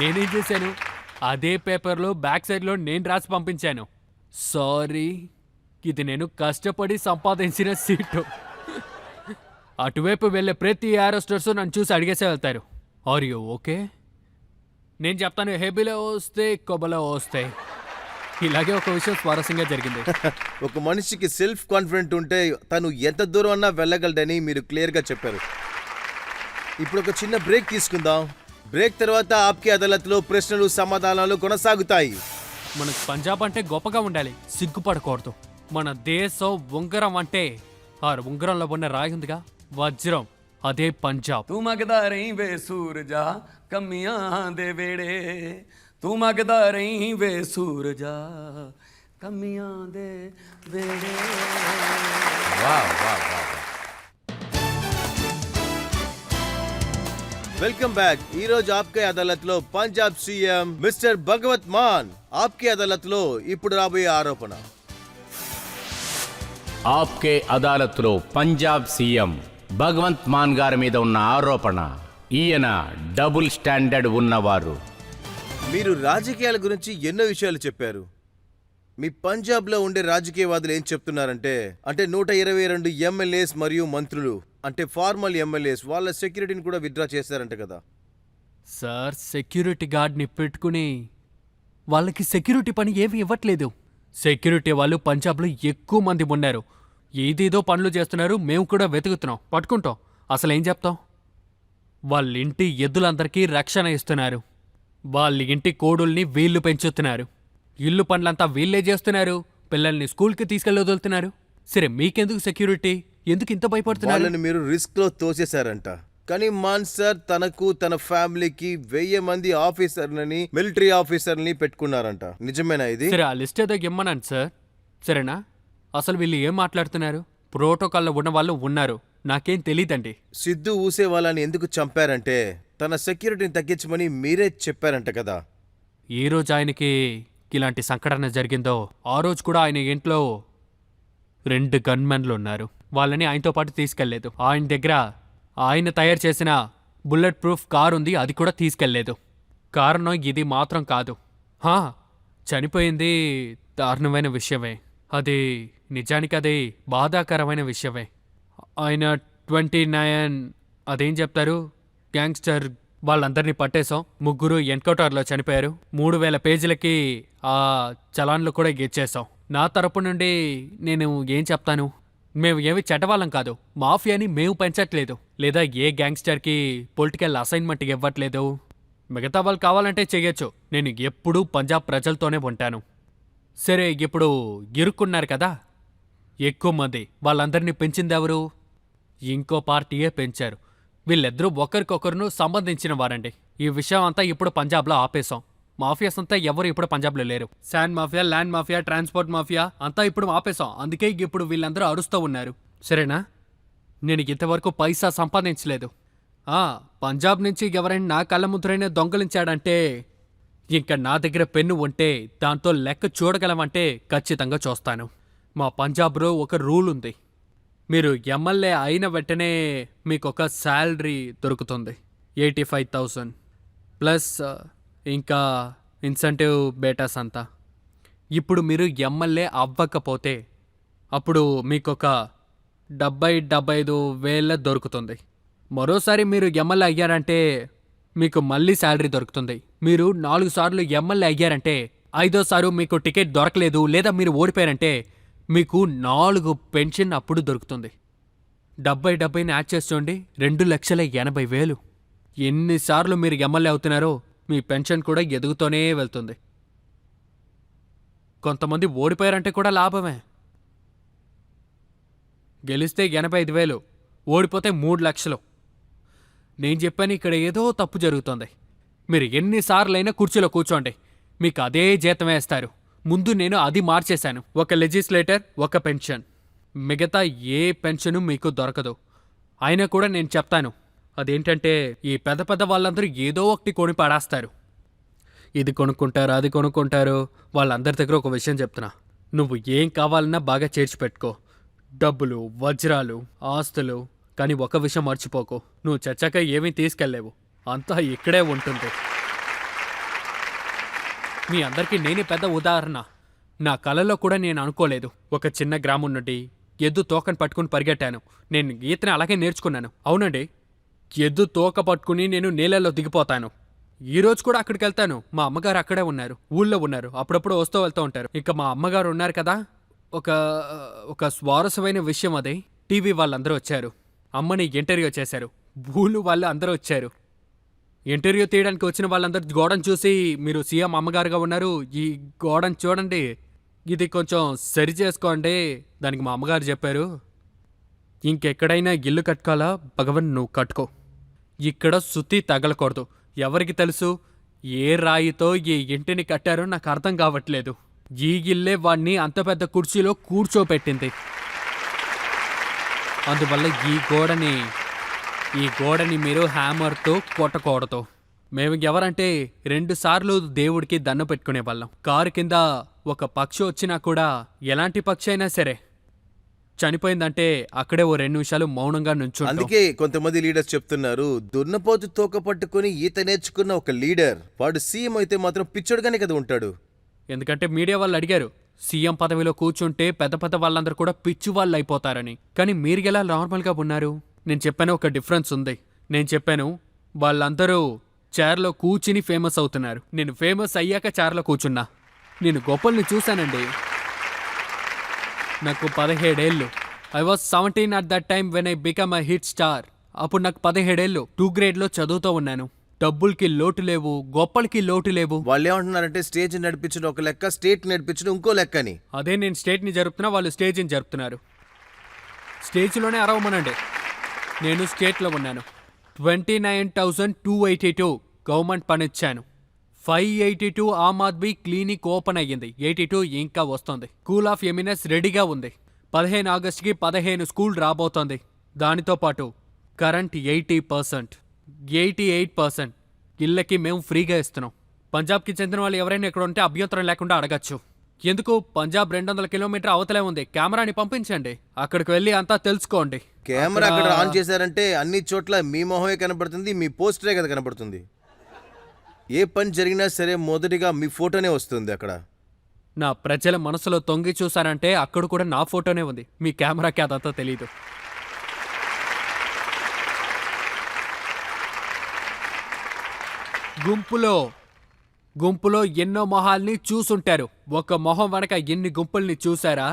నేనేం చేశాను, అదే పేపర్లో బ్యాక్ సైడ్లో నేను రాసి పంపించాను, సారీ ఇది నేను కష్టపడి సంపాదించిన సీటు. అటువైపు వెళ్ళే ప్రతి ఏరోస్టర్స్ నన్ను చూసి అడిగేసే వెళ్తారు, ఆర్ యూ ఓకే? నేను చెప్తాను హెబీలో వస్తే కొబ్బలో వస్తాయి. ఇలాగే ఒక విషయం స్వారస్యంగా జరిగింది. ఒక మనిషికి సెల్ఫ్ కాన్ఫిడెంట్ ఉంటే తను ఎంత దూరం అన్నా వెళ్ళగలడని మీరు క్లియర్గా చెప్పారు. ఇప్పుడు ఒక చిన్న బ్రేక్ తీసుకుందాం. బ్రేక్ తర్వాత ఆప్కే అదాలత్లో ప్రశ్నలు సమాధానాలు కొనసాగుతాయి. మనకు పంజాబ్ అంటే గొప్పగా ఉండాలి, సిగ్గుపడకూడదు. మన దేశం ఉంగరం అంటే ఆ ఉంగరంలో ఉన్న రాయి ఉందిగా, వజ్రం, అదే పంజాబ్. तू मंगदा रही वे सूरजा कमियां दे वेड़े, तू मंगदा रही वे सूरजा कमियां दे वेड़े. Welcome back. ఈ రోజు ఆప్కే అదాలత్లో పంజాబ్ సీఎం మిస్టర్ భగవత్ మాన్ ఆప్కే అదాలత్లో ఇప్పుడు రాబోయే ఆరోపణ. ఆప్కే అదాలత్లో పంజాబ్ సీఎం భగవంత్ మాన్ గారి మీద ఉన్న ఆరోపణ, ఈయన డబుల్ స్టాండర్డ్ ఉన్నవారు. మీరు రాజకీయాల గురించి ఎన్నో విషయాలు చెప్పారు. మీ పంజాబ్లో ఉండే రాజకీయవాదులు ఏం చెప్తున్నారంటే 122 ఎమ్మెల్యేస్ మరియు మంత్రులు అంటే ఫార్మల్ ఎమ్మెల్యేస్ వాళ్ళ సెక్యూరిటీని కూడా విత్డ్రా చేశారంట కదా. సార్, సెక్యూరిటీ గార్డ్ని పెట్టుకుని వాళ్ళకి సెక్యూరిటీ పని ఏమి ఇవ్వట్లేదు. సెక్యూరిటీ వాళ్ళు పంజాబ్లో ఎక్కువ మంది ఉన్నారు. ఏదేదో పనులు చేస్తున్నారు, మేము కూడా వెతుకుతున్నాం, పట్టుకుంటాం. అసలు ఏం చెప్తాం? వాళ్ళ ఇంటి ఎద్దులందరికీ రక్షణ ఇస్తున్నారు. వాళ్ళ ఇంటి కోడుల్ని వీళ్ళు పెంచుతున్నారు. ఇల్లు పనులంతా వీళ్ళే చేస్తున్నారు. పిల్లల్ని స్కూల్కి తీసుకెళ్ళి వదులుతున్నారు. సరే మీకెందుకు సెక్యూరిటీ? ఎందుకు ఇంత భయపడుతున్నారు? వాళ్ళని మీరు రిస్క్ లో తోసేశారంట. కానీ మాన్ సార్ తనకు తన ఫ్యామిలీకి 1000 మంది ఆఫీసర్లని మిలిటరీ ఆఫీసర్ని పెట్టుకున్నారంట. నిజమేనా ఇది? సరే ఆ లిస్ట్ ఏదో ఇమ్మన్నాను సార్. సరేనా? అసలు వీళ్ళు ఏం మాట్లాడుతున్నారు? ప్రోటోకాల్లో ఉన్న వాళ్ళు ఉన్నారు, నాకేం తెలీదండి. సిద్ధు ఊసే వాళ్ళని ఎందుకు చంపారంటే తన సెక్యూరిటీని తగ్గించమని మీరే చెప్పారంట కదా. ఏ రోజు ఆయనకి ఇలాంటి సంఘటన జరిగిందో ఆ రోజు కూడా ఆయన ఇంట్లో 2 గన్మెన్లు ఉన్నారు. వాళ్ళని ఆయనతో పాటు తీసుకెళ్లేదు. ఆయన దగ్గర ఆయన తయారు చేసిన బుల్లెట్ ప్రూఫ్ కార్ ఉంది, అది కూడా తీసుకెళ్లేదు. కారణం ఇది మాత్రం కాదు. చనిపోయింది దారుణమైన విషయమే. అది నిజానికి అది బాధాకరమైన విషయమే. ఆయన 29 అదేం చెప్తారు గ్యాంగ్స్టర్ వాళ్ళందరినీ పట్టేశాం. 3 ఎన్కౌంటర్లో చనిపోయారు. 3000 పేజీలకి ఆ చలాన్లు కూడా ఇచ్చేసాం. నా తరపు నుండి నేను ఏం చెప్తాను, మేము ఏమి చెడ్డవాళ్ళం కాదు. మాఫియాని మేము పెంచట్లేదు, లేదా ఏ గ్యాంగ్స్టర్కి పొలిటికల్ అసైన్మెంట్ ఇవ్వట్లేదు. మిగతా వాళ్ళు కావాలంటే చెయ్యొచ్చు. నేను ఎప్పుడూ పంజాబ్ ప్రజలతోనే ఉంటాను. సరే, ఇప్పుడు ఇరుక్కున్నారు కదా ఎక్కువ మంది, వాళ్ళందరినీ పెంచిందెవరు? ఇంకో పార్టీయే పెంచారు. వీళ్ళిద్దరూ ఒకరికొకరును సంబంధించిన వారండి. ఈ విషయం అంతా ఇప్పుడు పంజాబ్లో ఆపేశాం. మాఫియాస్ అంతా ఎవరు ఇప్పుడు పంజాబ్లో లేరు. Sand mafia, land mafia, transport mafia అంతా ఇప్పుడు ఆపేశాం. అందుకే ఇప్పుడు వీళ్ళందరూ అరుస్తూ ఉన్నారు. సరేనా? నేను ఇంతవరకు పైసా సంపాదించలేదు. పంజాబ్ నుంచి ఎవరైనా నా కళ్ళ ముద్రైనా దొంగలించాడంటే ఇంకా నా దగ్గర పెన్ను ఉంటే దాంతో లెక్క చూడగలమంటే ఖచ్చితంగా చూస్తాను. మా పంజాబ్లో ఒక రూల్ ఉంది. మీరు ఎమ్మెల్యే అయిన వెంటనే మీకు ఒక శాలరీ దొరుకుతుంది 85,000 ప్లస్ ఇంకా ఇన్సెంటివ్ బేటాస్ అంతా. ఇప్పుడు మీరు ఎమ్మెల్యే అవ్వకపోతే అప్పుడు మీకు ఒక 75,000 దొరుకుతుంది. మరోసారి మీరు ఎమ్మెల్యే అయ్యారంటే మీకు మళ్ళీ శాలరీ దొరుకుతుంది. మీరు 4 సార్లు ఎమ్మెల్యే అయ్యారంటే 5వ సారి మీకు టికెట్ దొరకలేదు లేదా మీరు ఓడిపోయారంటే మీకు 4 పెన్షన్ అప్పుడు దొరుకుతుంది. 70 యాడ్ చేసి చూడండి, 2,80,000. ఎన్నిసార్లు మీరు ఎమ్మెల్యే అవుతున్నారో మీ పెన్షన్ కూడా ఎదుగుతూనే వెళ్తుంది. కొంతమంది ఓడిపోయారంటే కూడా లాభమే. గెలిస్తే 85,000, ఓడిపోతే 3 లక్షలు. నేను చెప్పాను ఇక్కడ ఏదో తప్పు జరుగుతోంది. మీరు ఎన్నిసార్లైనా కుర్చీలో కూర్చోండి, మీకు అదే జీతం వేస్తారు. ముందు నేను అది మార్చేశాను. ఒక లెజిస్లేటర్, ఒక పెన్షన్, మిగతా ఏ పెన్షను మీకు దొరకదు. అయినా కూడా నేను చెప్తాను, అదేంటంటే ఈ పెద్ద పెద్ద వాళ్ళందరూ ఏదో ఒకటి కొని పడేస్తారు. ఇది కొనుక్కుంటారు, అది కొనుక్కుంటారు. వాళ్ళందరి దగ్గర ఒక విషయం చెప్తున్నా, నువ్వు ఏం కావాలన్నా బాగా చేర్చిపెట్టుకో. డబ్బులు, వజ్రాలు, ఆస్తులు. కానీ ఒక విషయం మర్చిపోకు, నువ్వు చచ్చాక ఏమీ తీసుకెళ్ళలేవు, అంతా ఇక్కడే ఉంటుంది. మీ అందరికీ నేనే పెద్ద ఉదాహరణ. నా కలలో కూడా నేను అనుకోలేదు, ఒక చిన్న గ్రామం నుండి ఎద్దు తోకను పట్టుకుని పరిగెట్టాను. నేను ఈతని అలాగే నేర్చుకున్నాను. అవునండి, ఎద్దు తోక పట్టుకుని నేను నీళ్ళలో దిగిపోతాను. ఈరోజు కూడా అక్కడికి వెళ్తాను. మా అమ్మగారు అక్కడే ఉన్నారు, ఊళ్ళో ఉన్నారు, అప్పుడప్పుడు వస్తూ వెళ్తూ ఉంటారు. ఇంకా మా అమ్మగారు ఉన్నారు కదా. ఒక స్వారస్యమైన విషయం అదే, టీవీ వాళ్ళందరూ వచ్చారు, అమ్మని ఇంటర్వ్యూ చేశారు. ఊళ్ళు వాళ్ళు అందరూ వచ్చారు. ఇంటర్వ్యూ తీయడానికి వచ్చిన వాళ్ళందరూ గోడను చూసి, మీరు సీఎం అమ్మగారుగా ఉన్నారు, ఈ గోడను చూడండి, ఇది కొంచెం సరి చేసుకోండి. దానికి మా అమ్మగారు చెప్పారు, ఇంకెక్కడైనా ఇల్లు కట్టుకోవాలా భగవన్, నువ్వు కట్టుకో, ఇక్కడ సుత్తి తగలకూడదు. ఎవరికి తెలుసు ఏ రాయితో ఈ ఇంటిని కట్టారో నాకు అర్థం కావట్లేదు. ఈ ఇల్లే వాణ్ణి అంత పెద్ద కుర్చీలో కూర్చోపెట్టింది. అందువల్ల ఈ గోడని మీరు హ్యామర్తో కొట్టకూడదు. మేము ఎవరంటే 2 సార్లు దేవుడికి దండం పెట్టుకునే వాళ్ళం. కారు కింద ఒక పక్షి వచ్చినా కూడా, ఎలాంటి పక్షి అయినా సరే చనిపోయిందంటే అక్కడే ఓ 2 నిమిషాలు మౌనంగా నుంచుంటాం. అందుకే కొంతమంది లీడర్స్ చెప్తున్నారు, దున్నపోతు తోక పట్టుకుని ఈత నేర్చుకున్న ఒక లీడర్ వాడు సీఎం అయితే మాత్రం పిచ్చోడుగానే కదా ఉంటాడు. ఎందుకంటే మీడియా వాళ్ళు అడిగారు, సీఎం పదవిలో కూర్చుంటే పెద్ద పెద్ద వాళ్ళందరూ కూడా పిచ్చి వాళ్ళు అయిపోతారని. కానీ మీరు ఎలా నార్మల్గా ఉన్నారు? నేను చెప్పాను ఒక డిఫరెన్స్ ఉంది. నేను చెప్పాను వాళ్ళందరూ చైర్లో కూర్చుని ఫేమస్ అవుతున్నారు. నేను ఫేమస్ అయ్యాక చైర్లో కూర్చున్నా. నేను గొప్పల్ని చూశానండి. నాకు 17 ఏళ్ళు. I was 17 at that time when I become a hit star. అప్పుడు నాకు 17 ఏళ్ళు. 2 గ్రేడ్లో చదువుతూ ఉన్నాను. డబ్బులకి లోటు లేవు, గొప్పలకి లోటు లేవు. వాళ్ళు ఏమంటున్నారంటే స్టేజ్ నడిపించడం ఒక లెక్క, స్టేట్ నడిపించడం ఇంకో లెక్క అని. అదే నేను స్టేట్ని జరుపుతున్నా, వాళ్ళు స్టేజ్ని జరుపుతున్నారు. స్టేజ్లోనే అరవమనండి. నేను స్టేట్లో ఉన్నాను. 29,282 గవర్నమెంట్ పని ఇచ్చాను. 582 ఆమ్ ఆద్మీ క్లినిక్ ఓపెన్ అయ్యింది. 82 ఇంకా వస్తుంది. స్కూల్ ఆఫ్ ఎమినెన్స్ రెడీగా ఉంది. 15 ఆగస్టుకి 15 స్కూల్ రాబోతోంది. దానితో పాటు కరెంట్ 80%, 88% ఇళ్ళకి మేము ఫ్రీగా ఇస్తున్నాం. పంజాబ్కి చెందిన వాళ్ళు ఎవరైనా ఇక్కడ ఉంటే అభ్యంతరం లేకుండా అడగచ్చు. ఎందుకు, పంజాబ్ 200 కిలోమీటర్ అవతలే ఉంది. కెమెరాని పంపించండి, అక్కడికి వెళ్ళి అంతా తెలుసుకోండి. కెమెరా అక్కడ ఆన్ చేశారంటే అన్ని చోట్ల మీ మొహమే కనబడుతుంది, మీ పోస్టరే కదా కనబడుతుంది. ఏ పని జరిగినా సరే మొదటిగా మీ ఫోటోనే వస్తుంది అక్కడ. నా ప్రజల మనసులో తొంగి చూశారంటే అక్కడ కూడా నా ఫోటోనే ఉంది. మీ కెమెరాకి అదంతా తెలీదు. గుంపులో ఎన్నో మొహాల్ని చూసుంటారు. ఒక మొహం వెనక ఎన్ని గుంపుల్ని చూసారా?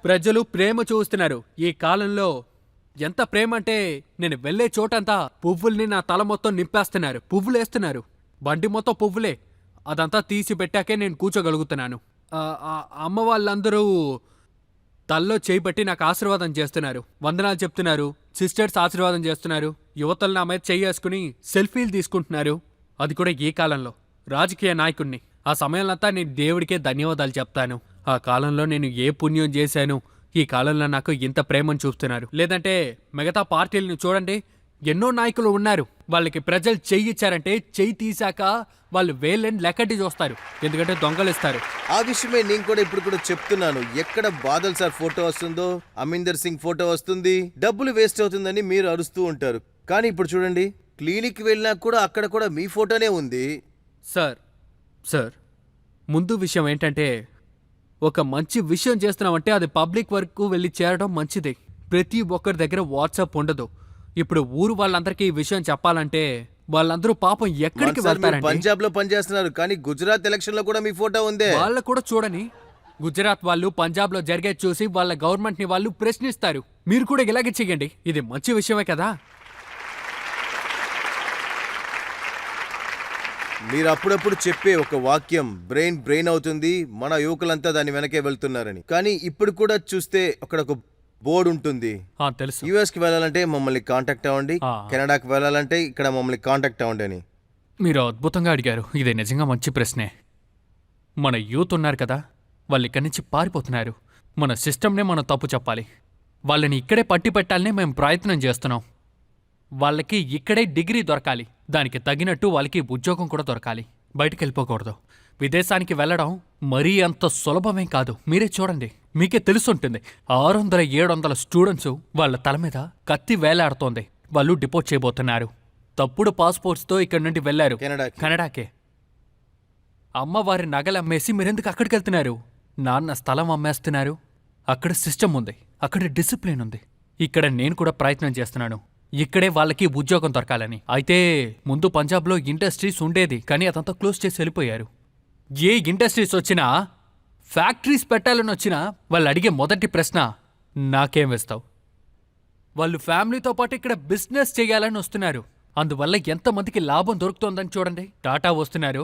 ప్రజలు ప్రేమ చూస్తున్నారు. ఈ కాలంలో ఎంత ప్రేమ అంటే, నేను వెళ్లే చోటంతా పువ్వుల్ని నా తల మొత్తం నింపేస్తున్నారు, పువ్వులేస్తున్నారు. బండి మొత్తం పువ్వులే. అదంతా తీసి పెట్టాకే నేను కూర్చోగలుగుతున్నాను. అమ్మ వాళ్ళందరూ తల్లో చేయిబట్టి నాకు ఆశీర్వాదం చేస్తున్నారు, వందనాలు చెప్తున్నారు. సిస్టర్స్ ఆశీర్వాదం చేస్తున్నారు. యువతలు నా మీద చేసుకుని సెల్ఫీలు తీసుకుంటున్నారు. అది కూడా ఈ కాలంలో. రాజకీయ నాయకుడిని. ఆ సమయంలో నేను దేవుడికే ధన్యవాదాలు చెప్తాను. ఆ కాలంలో నేను ఏ పుణ్యం చేశాను, ఈ కాలంలో నాకు ఇంత ప్రేమను చూపుతున్నారు. లేదంటే మిగతా పార్టీలను చూడండి, ఎన్నో నాయకులు ఉన్నారు. వాళ్ళకి ప్రజలు చెయ్యి ఇచ్చారంటే చెయ్యి తీశాక వాళ్ళు వేళ్ళని లెక్కటి చూస్తారు, ఎందుకంటే దొంగలిస్తారు. ఆ విషయమే నేను కూడా ఇప్పుడు కూడా చెప్తున్నాను. ఎక్కడ బాదల్ సార్ ఫోటో వస్తుందో, అమీందర్ సింగ్ ఫోటో వస్తుంది, డబ్బులు వేస్ట్ అవుతుందని మీరు అరుస్తూ ఉంటారు. కానీ ఇప్పుడు చూడండి, క్లినిక్ వెళ్ళినా కూడా అక్కడ కూడా మీ ఫోటోనే ఉంది. సార్ ముందు విషయం ఏంటంటే, ఒక మంచి విషయం చేస్తున్నామంటే అది పబ్లిక్ వరకు వెళ్ళి చేరడం మంచిది. ప్రతి ఒక్కరి దగ్గర వాట్సాప్ ఉండదు. ఇప్పుడు ఊరు వాళ్ళందరికీ ఈ విషయం చెప్పాలంటే వాళ్ళందరూ పాపం ఎక్కడికి వెళ్తారండి? పంజాబ్ లో పనిచేస్తున్నారు, కానీ గుజరాత్ ఎలక్షన్ లో కూడా మీ ఫోటో ఉందే. వాళ్ళ కూడా చూడని గుజరాత్ వాళ్ళు పంజాబ్ లో జరిగేది చూసి వాళ్ళ గవర్నమెంట్ ని వాళ్ళు ప్రశ్నిస్తారు. మీరు కూడా ఇలాగే చెయ్యండి, ఇది మంచి విషయమే కదా. మీరు అప్పుడప్పుడు చెప్పే ఒక వాక్యం బ్రెయిన్ అవుతుంది, మన యువకులంతా దాని వెనకే వెళ్తున్నారని. కానీ ఇప్పుడు కూడా చూస్తే అక్కడ ఒక బోర్డు ఉంటుంది, తెలుసు. యుఎస్ కి వెళ్ళాలంటే మమ్మల్ని కాంటాక్ట్ అవ్వండి, ఆ. కెనడాకి వెళ్ళాలంటే ఇక్కడ మమ్మల్ని కాంటాక్ట్ అవ్వండి అని. మీరు అద్భుతంగా అడిగారు, ఇది నిజంగా మంచి ప్రశ్నే. మన యూత్ ఉన్నారు కదా, వాళ్ళు ఇక్కడి నుంచి పారిపోతున్నారు. మన సిస్టమ్నే మనం తప్పు చెప్పాలి. వాళ్ళని ఇక్కడే పట్టి పెట్టాలనే మేము ప్రయత్నం చేస్తున్నాం. వాళ్ళకి ఇక్కడే డిగ్రీ దొరకాలి, దానికి తగినట్టు వాళ్ళకి ఉద్యోగం కూడా దొరకాలి. బయటికి వెళ్ళిపోకూడదు. విదేశానికి వెళ్ళడం మరీ అంత సులభమేం కాదు. మీరే చూడండి, మీకే తెలుసుంటుంది. 600-700 స్టూడెంట్స్ వాళ్ళ తల మీద కత్తి వేలాడుతోంది. వాళ్ళు డిపోర్ట్ చేయబోతున్నారు. తప్పుడు పాస్పోర్ట్స్తో ఇక్కడి నుండి వెళ్లారు కెనడాకే. అమ్మవారి నగలు అమ్మేసి మీరెందుకు అక్కడికి వెళ్తున్నారు? నాన్న స్థలం అమ్మేస్తున్నారు. అక్కడ సిస్టమ్ ఉంది, అక్కడ డిసిప్లిన్ ఉంది. ఇక్కడ నేను కూడా ప్రయత్నం చేస్తున్నాను, ఇక్కడే వాళ్ళకి ఉద్యోగం దొరకాలని. అయితే ముందు పంజాబ్లో ఇండస్ట్రీస్ ఉండేది, కానీ అదంతా క్లోజ్ చేసి వెళ్ళిపోయారు. ఏ ఇండస్ట్రీస్ వచ్చినా, ఫ్యాక్టరీస్ పెట్టాలని వచ్చినా వాళ్ళు అడిగే మొదటి ప్రశ్న, నాకేం వేస్తావు? వాళ్ళు ఫ్యామిలీతో పాటు ఇక్కడ బిజినెస్ చేయాలని వస్తున్నారు. అందువల్ల ఎంతమందికి లాభం దొరుకుతోందని చూడండి. టాటా వస్తున్నారు,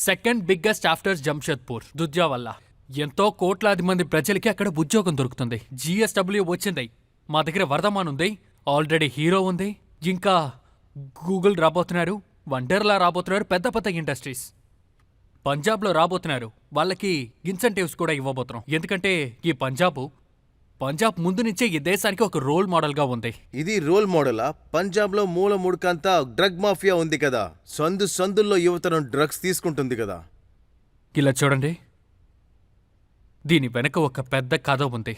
సెకండ్ బిగ్గెస్ట్ ఆఫ్టర్ జంషెద్పూర్, దుర్జా వల్ల ఎంతో కోట్లాది మంది ప్రజలకి అక్కడ ఉద్యోగం దొరుకుతుంది. GSW వచ్చింది, మా దగ్గర వర్ధమాన్ ఉంది, ఆల్రెడీ హీరో ఉంది, ఇంకా గూగుల్ రాబోతున్నారు, వండర్లా రాబోతున్నారు. పెద్ద పెద్ద ఇండస్ట్రీస్ పంజాబ్లో రాబోతున్నారు. వాళ్ళకి ఇన్సెంటివ్స్ కూడా ఇవ్వబోతున్నాం. ఎందుకంటే ఈ పంజాబ్ ముందు నుంచే ఈ దేశానికి ఒక రోల్ మోడల్గా ఉంది. ఇది రోల్ మోడలా? పంజాబ్ లో మూల ముడుకంతా డ్రగ్ మాఫియా ఉంది కదా, సందుల్లో యువతరం డ్రగ్స్ తీసుకుంటుంది కదా. ఇలా చూడండి, దీని వెనక ఒక పెద్ద కథ ఉంది.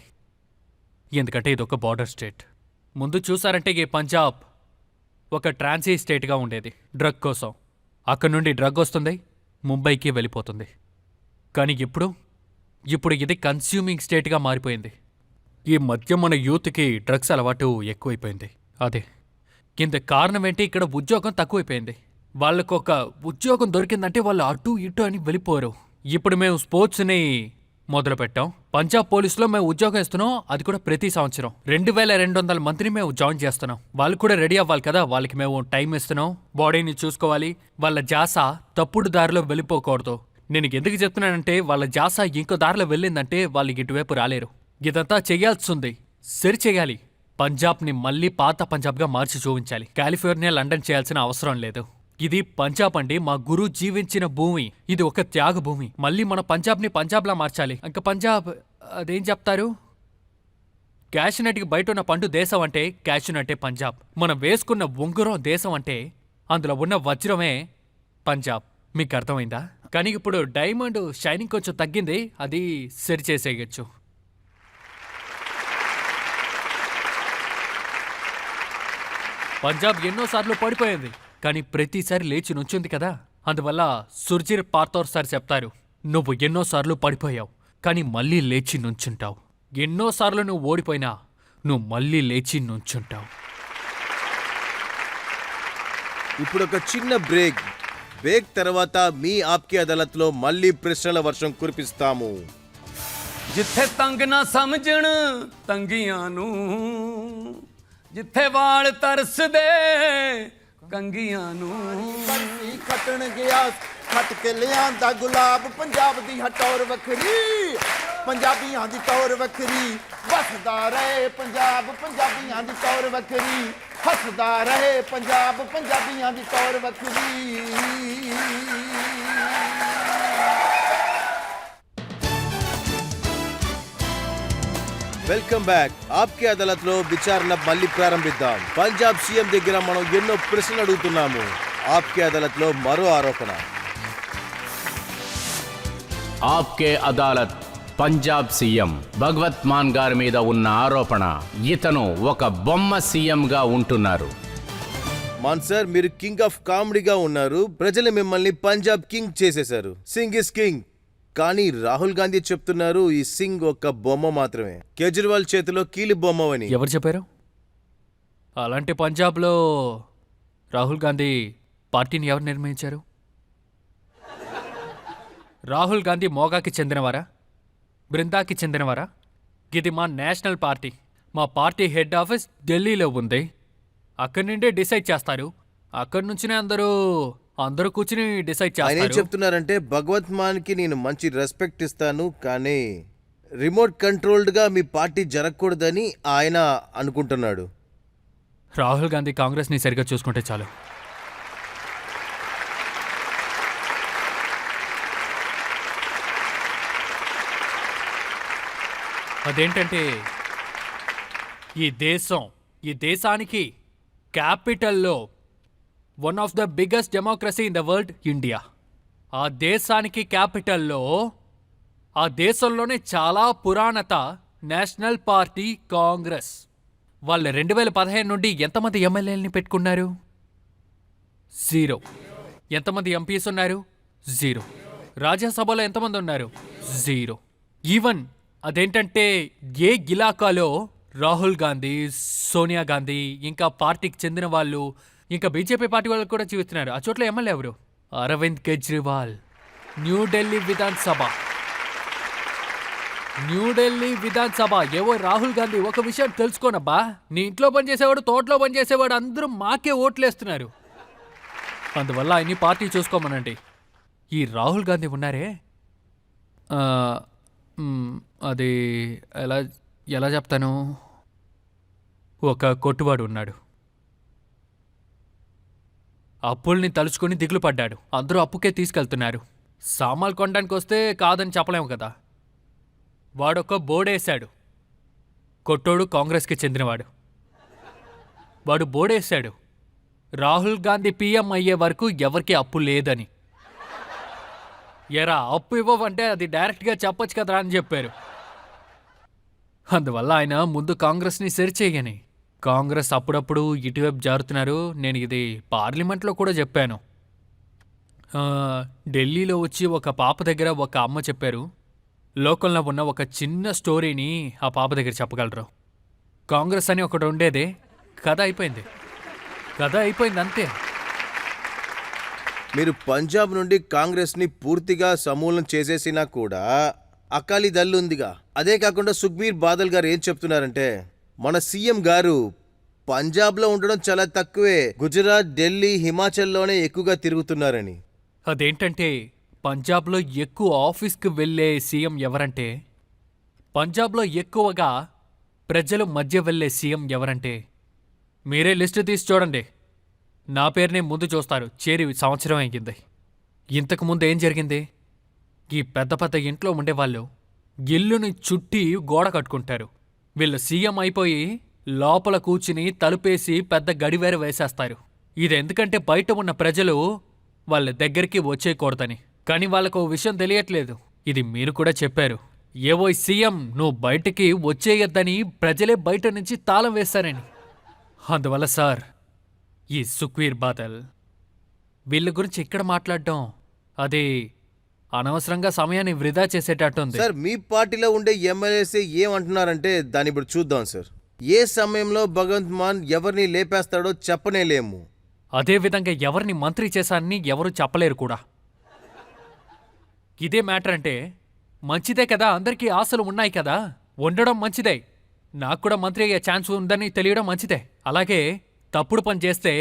ఎందుకంటే ఇది ఒక బార్డర్ స్టేట్. ముందు చూసారంటే ఈ పంజాబ్ ఒక ట్రాన్సీ స్టేట్గా ఉండేది డ్రగ్ కోసం. అక్కడి నుండి డ్రగ్ వస్తుంది, ముంబైకి వెళ్ళిపోతుంది. కానీ ఇప్పుడు ఇది కన్స్యూమింగ్ స్టేట్గా మారిపోయింది. ఈ మధ్య మన యూత్కి డ్రగ్స్ అలవాటు ఎక్కువైపోయింది. అదే ఇంత కారణం ఏంటి? ఇక్కడ ఉద్యోగం తక్కువైపోయింది. వాళ్ళకొక ఉద్యోగం దొరికిందంటే వాళ్ళు అటు ఇటు అని వెళ్ళిపోరు. ఇప్పుడు మేము స్పోర్ట్స్ని మొదలుపెట్టాం. పంజాబ్ పోలీసులో మేము ఉద్యోగం ఇస్తున్నాం, అది కూడా ప్రతి సంవత్సరం 2200 మందిని మేము జాయిన్ చేస్తున్నాం. వాళ్ళు కూడా రెడీ అవ్వాలి కదా, వాళ్ళకి మేము టైం ఇస్తున్నాం, బాడీని చూసుకోవాలి. వాళ్ళ జాస తప్పుడు దారిలో వెళ్ళిపోకూడదు. నేను ఎందుకు చెప్తున్నానంటే, వాళ్ళ జాస ఇంకో దారిలో వెళ్ళిందంటే వాళ్ళు ఇటువైపు రాలేరు. ఇదంతా చెయ్యాల్సింది, సరి చెయ్యాలి. పంజాబ్ని మళ్ళీ పాత పంజాబ్గా మార్చి చూపించాలి. కాలిఫోర్నియా, లండన్ చేయాల్సిన అవసరం లేదు. ఇది పంజాబ్ అండి, మా గురు జీవించిన భూమి. ఇది ఒక త్యాగ భూమి. మళ్ళీ మన పంజాబ్ని పంజాబ్లా మార్చాలి. ఇంకా పంజాబ్ అదేం చెప్తారు, క్యాషునట్కి బయట ఉన్న పండు దేశం అంటే క్యాషునట్టే పంజాబ్. మనం వేసుకున్న ఉంగరం దేశం అంటే అందులో ఉన్న వజ్రమే పంజాబ్. మీకు అర్థమైందా? కానీ ఇప్పుడు డైమండ్ షైనింగ్ కొంచెం తగ్గింది, అది సరి చేసేయచ్చు. పంజాబ్ ఎన్నోసార్లు పడిపోయింది, కానీ ప్రతిసారి లేచి నుంచుంది కదా. అందువల్ల సుర్జిర్ పార్తోర్ సార్ చెప్తారు, నువ్వు ఎన్నోసార్లు పడిపోయావు, కానీ మళ్ళీ లేచి నుంచుంటావు. ఎన్నోసార్లు నువ్వు ఓడిపోయినా నువ్వు మళ్ళీ లేచి నుంచుంటావు. ఇప్పుడు ఒక చిన్న బ్రేక్ తర్వాత మీ ఆప్కి అదాలత్లో మళ్ళీ ప్రశ్నల వర్షం కురిపిస్తాము. ਜਿੱਥੇ ਤੰਗ ਨਾ ਸਮਝਣ ਤੰਗੀਆਂ ਨੂੰ, ਜਿੱਥੇ ਵਾਲ ਤਰਸਦੇ ਕੰਗੀਆਂ ਨੂੰ। ਬਰਫੀ ਖਟਣ ਗਿਆ ਖਟ ਕੇ ਲਿਆਂਦਾ ਗੁਲਾਬ, ਪੰਜਾਬ ਦੀ ਹਟੌਰ ਵੱਖਰੀ, ਪੰਜਾਬੀਆਂ ਦੀ ਟੌਰ ਵੱਖਰੀ। ਵਸਦਾ ਰਹੇ ਪੰਜਾਬ, ਪੰਜਾਬੀਆਂ ਦੀ ਟੌਰ ਵੱਖਰੀ, ਹੱਸਦਾ ਰਹੇ ਪੰਜਾਬ, ਪੰਜਾਬੀਆਂ ਦੀ ਟੌਰ ਵੱਖਰੀ। Welcome back. ఆప్కే అదాలత్ లో విచారణ మళ్ళీ ప్రారంభిద్దాం. పంజాబ్ సీఎం దగ్గర మనం ఎన్నో ప్రశ్నలు అడుగుతున్నాము. ఆప్కే అదాలత్ లో మరో ఆరోపణ. ఆప్కే అదాలత్ పంజాబ్ సీఎం భగవత్ మాన్ గారి మీద ఉన్న ఆరోపణ, ఇతను ఒక బొమ్మ సీఎంగా ఉంటున్నారు. మాన్ సార్, మీరు కింగ్ ఆఫ్ కామెడీగా ఉన్నారు. ప్రజలు మిమ్మల్ని పంజాబ్ కింగ్ చేసేశారు. Singh is king. కానీ రాహుల్ గాంధీ చెప్తున్నారు ఈ సింగ్ ఒక బొమ్మ మాత్రమే, కేజ్రీవాల్ చేతిలో కీలి బొమ్మవని. ఎవరు చెప్పారు? అలాంటి పంజాబ్లో రాహుల్ గాంధీ పార్టీని ఎవరు నిర్మించారు? రాహుల్ గాంధీ మోగాకి చెందినవారా? బృందాకి చెందినవారా? ఇది మా నేషనల్ పార్టీ. మా పార్టీ హెడ్ ఆఫీస్ ఢిల్లీలో ఉంది. అక్కడి నుండే డిసైడ్ చేస్తారు. అక్కడి నుంచినే అందరూ కూర్చుని డిసైడ్ ఆయన ఏం చేస్తారు. చెప్తున్నారంటే భగవత్ మాన్ కి నేను మంచి రెస్పెక్ట్ ఇస్తాను, కానీ రిమోట్ కంట్రోల్డ్ గా మీ పార్టీ జరగకూడదని ఆయన అనుకుంటున్నాడు. రాహుల్ గాంధీ కాంగ్రెస్ని సరిగ్గా చూసుకుంటే చాలు. అదేంటంటే ఈ దేశానికి క్యాపిటల్లో one of the biggest democracy in the world India. ఆ దేశానికి క్యాపిటల్లో, ఆ దేశంలోనే చాలా పురాణత నేషనల్ పార్టీ కాంగ్రెస్. వాళ్ళు 2015 నుండి ఎంతమంది ఎమ్మెల్యేలని పెట్టుకున్నారు? 0. ఎంతమంది ఎంపీస్ ఉన్నారు? 0. రాజ్యసభలో ఎంతమంది ఉన్నారు? 0. ఈవెన్ అదేంటంటే ఏ ఇలాకాలో రాహుల్ గాంధీ, సోనియా గాంధీ, ఇంకా పార్టీకి చెందిన వాళ్ళు, ఇంకా బీజేపీ పార్టీ వాళ్ళు కూడా చూస్తున్నారు. ఆ చోట్ల ఎమ్మెల్యే ఎవరు? అరవింద్ కేజ్రీవాల్. న్యూఢిల్లీ విధాన్ సభ ఏవో రాహుల్ గాంధీ, ఒక విషయం తెలుసుకోనబ్బా, నీ ఇంట్లో పనిచేసేవాడు, తోటలో పనిచేసేవాడు అందరూ మాకే ఓట్లేస్తున్నారు. అందువల్ల ఆయన్ని పార్టీ చూసుకోమనండి. ఈ రాహుల్ గాంధీ ఉన్నారే, అది ఎలా చెప్తాను, ఒక కొట్టువాడు ఉన్నాడు. అప్పుల్ని తలుచుకొని దిగులు పడ్డాడు. అందరూ అప్పుకే తీసుకెళ్తున్నారు. సామాన్లు కొనడానికి వస్తే కాదని చెప్పలేము కదా. వాడొక బోర్డేశాడు. కొట్టోడు కాంగ్రెస్కి చెందినవాడు. వాడు బోర్డేశాడు, రాహుల్ గాంధీ పీఎం అయ్యే వరకు ఎవరికి అప్పు లేదని. ఎరా అప్పు ఇవ్వవంటే అది డైరెక్ట్గా చెప్పొచ్చు కదరా అని చెప్పారు. అందువల్ల ఆయన ముందు కాంగ్రెస్ని సరిచేయని. కాంగ్రెస్ అప్పుడప్పుడు ఇటువైపు జారుతున్నారు. నేను ఇది పార్లమెంట్లో కూడా చెప్పాను. ఢిల్లీలో వచ్చి ఒక పాప దగ్గర ఒక అమ్మ చెప్పారు. లోకంలో ఉన్న ఒక చిన్న స్టోరీని ఆ పాప దగ్గర చెప్పగలరు. కాంగ్రెస్ అని ఒకటి ఉండేదే, కథ అయిపోయింది అంతే. మీరు పంజాబ్ నుండి కాంగ్రెస్ ని పూర్తిగా సమూలం చేసేసినా కూడా అకాలీ దళ్ ఉందిగా. అదే కాకుండా సుఖ్బీర్ బాదల్ గారు ఏం చెప్తున్నారంటే మన సీఎం గారు పంజాబ్లో ఉండడం చాలా తక్కువే, గుజరాత్, ఢిల్లీ, హిమాచల్లోనే ఎక్కువగా తిరుగుతున్నారని. అదేంటంటే పంజాబ్లో ఎక్కువ ఆఫీస్కి వెళ్ళే సీఎం ఎవరంటే, పంజాబ్లో ఎక్కువగా ప్రజల మధ్య వెళ్ళే సీఎం ఎవరంటే, మీరే లిస్టు తీసి చూడండి. నా పేరునే ముందు చూస్తారు. చేరి సంవత్సరం అయ్యింది. ఇంతకుముందు ఏం జరిగింది? ఈ పెద్ద పెద్ద ఇంట్లో ఉండేవాళ్ళు ఇల్లుని చుట్టి గోడ కట్టుకుంటారు. వీళ్ళు సీఎం అయిపోయి లోపల కూర్చుని తలుపేసి పెద్ద గడివేర వేసేస్తారు. ఇది ఎందుకంటే బయట ఉన్న ప్రజలు వాళ్ళ దగ్గరికి వచ్చేయకూడదని. కానీ వాళ్ళకు విషయం తెలియట్లేదు. ఇది మీరు కూడా చెప్పారు. ఏవో సీఎం నువ్వు బయటికి వచ్చేయొద్దని ప్రజలే బయట నుంచి తాళం వేస్తారని. అందువల్ల సార్, ఈ సుఖ్వీర్ బాదల్ వీళ్ళ గురించి ఇక్కడ మాట్లాడడం అది అనవసరంగా సమయాన్ని వృధా చేసేటట్టుంది. సార్, మీ పార్టీలో ఉండే ఎమ్మెల్యేస్ ఏమంటున్నారంటే దాన్ని ఇప్పుడు చూద్దాం సార్. ఏ సమయంలో భగవంత్ మాన్ ఎవరిని లేపేస్తాడో చెప్పనేలేము. అదేవిధంగా ఎవరిని మంత్రి చేశానని ఎవరు చెప్పలేరు కూడా. ఇదే మ్యాటర్ అంటే మంచిదే కదా, అందరికీ ఆశలు ఉన్నాయి కదా, ఉండడం మంచిదే. నాకు కూడా మంత్రి అయ్యే ఛాన్స్ ఉందని తెలియడం మంచిదే. అలాగే తప్పుడు పని చేస్తే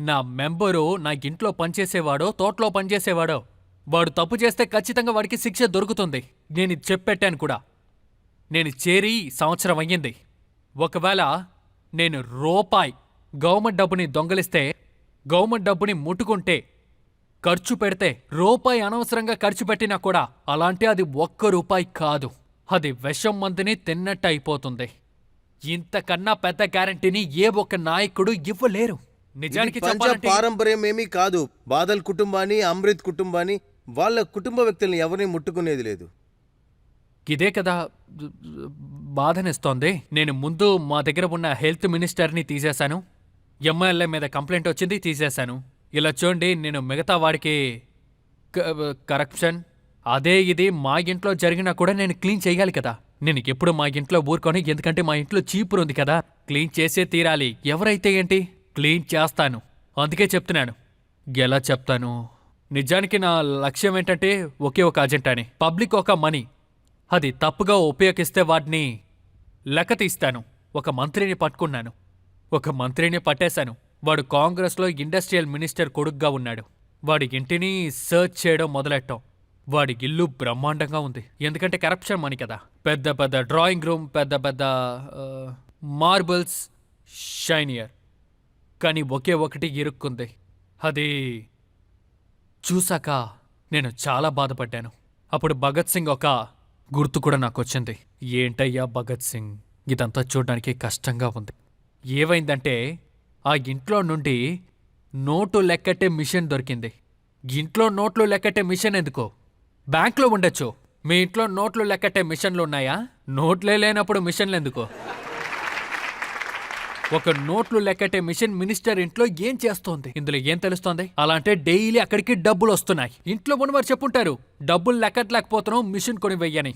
నా మెంబరు నా ఇంట్లో పనిచేసేవాడో తోటలో పనిచేసేవాడో వాడు తప్పు చేస్తే ఖచ్చితంగా వాడికి శిక్ష దొరుకుతుంది. నేను ఇది చెప్పెట్టాను కూడా. నేను చేరి సంవత్సరం అయ్యింది. ఒకవేళ నేను రూపాయి గవర్నమెంట్ డబ్బుని దొంగలిస్తే, గవర్నమెంట్ డబ్బుని ముట్టుకుంటే, ఖర్చు పెడితే, రూపాయి అనవసరంగా ఖర్చు పెట్టినా కూడా అలాంటి అది 1 రూపాయి కాదు, అది విషం మందుని తిన్నట్టు అయిపోతుంది. ఇంతకన్నా పెద్ద గ్యారంటీని ఏ ఒక్క నాయకుడు ఇవ్వలేరు. నిజానికి ఇది పంజాబ్ చెప్పాలంటే పారంపర్యం ఏమీ కాదు. బాదల్ కుటుంబాన్ని, అమృత్ కుటుంబాన్ని, వాళ్ళ కుటుంబ వ్యక్తుల్ని ఎవరిని ముట్టుకునేది లేదు. ఇదే కదా బాధనిస్తోంది. నేను ముందు మా దగ్గర ఉన్న హెల్త్ మినిస్టర్ని తీసేశాను. ఎమ్మెల్యే మీద కంప్లైంట్ వచ్చింది, తీసేశాను. ఇలా చూడండి, నేను మిగతా వాడికి కరప్షన్ అదే ఇది మా ఇంట్లో జరిగినా కూడా నేను క్లీన్ చేయాలి కదా. నేను ఎప్పుడు మా ఇంట్లో ఊరుకొని, ఎందుకంటే మా ఇంట్లో చీపురు ఉంది కదా, క్లీన్ చేసే తీరాలి. ఎవరైతే ఏంటి, క్లీన్ చేస్తాను. అందుకే చెప్తున్నాను. ఎలా చెప్తాను? నిజానికి నా లక్ష్యం ఏంటంటే ఒకే ఒక అజెండాని, పబ్లిక్ ఒక మనీ అది తప్పుగా ఉపయోగిస్తే వాడిని లెక్క తీస్తాను. ఒక మంత్రిని పట్టుకున్నాను, ఒక మంత్రిని పట్టేశాను. వాడు కాంగ్రెస్లో ఇండస్ట్రియల్ మినిస్టర్ కొడుగ్గా ఉన్నాడు. వాడి ఇంటిని సర్చ్ చేయడం మొదలెట్టాం. వాడి ఇల్లు బ్రహ్మాండంగా ఉంది, ఎందుకంటే కరప్షన్ మనీ కదా. పెద్ద పెద్ద డ్రాయింగ్ రూమ్, పెద్ద పెద్ద మార్బుల్స్, షైనియర్. కానీ ఒకే ఒకటి ఇరుక్కుంది. అది చూశాక నేను చాలా బాధపడ్డాను. అప్పుడు భగత్ సింగ్ ఒక గుర్తు కూడా నాకు వచ్చింది. ఏంటయ్యా భగత్ సింగ్, ఇదంతా చూడడానికి కష్టంగా ఉంది. ఏవైందంటే ఆ ఇంట్లో నుండి నోటు లెక్కట్టే మిషన్ దొరికింది. ఇంట్లో నోట్లు లెక్కట్టే మిషన్ ఎందుకో? బ్యాంక్లో ఉండొచ్చు. మీ ఇంట్లో నోట్లు లెక్కట్టే మిషన్లు ఉన్నాయా? నోట్లే లేనప్పుడు మిషన్లు ఎందుకో? ఒక నోట్లు లెక్కట్టే మిషన్ మినిస్టర్ ఇంట్లో ఏం చేస్తోంది? ఇందులో ఏం తెలుస్తోంది? అలా అంటే డైలీ అక్కడికి డబ్బులు వస్తున్నాయి. ఇంట్లో ఉన్నవారు చెప్పుంటారు, డబ్బులు లెక్కట్లేకపోతున్నావు, మిషన్ కొని వెయ్యని.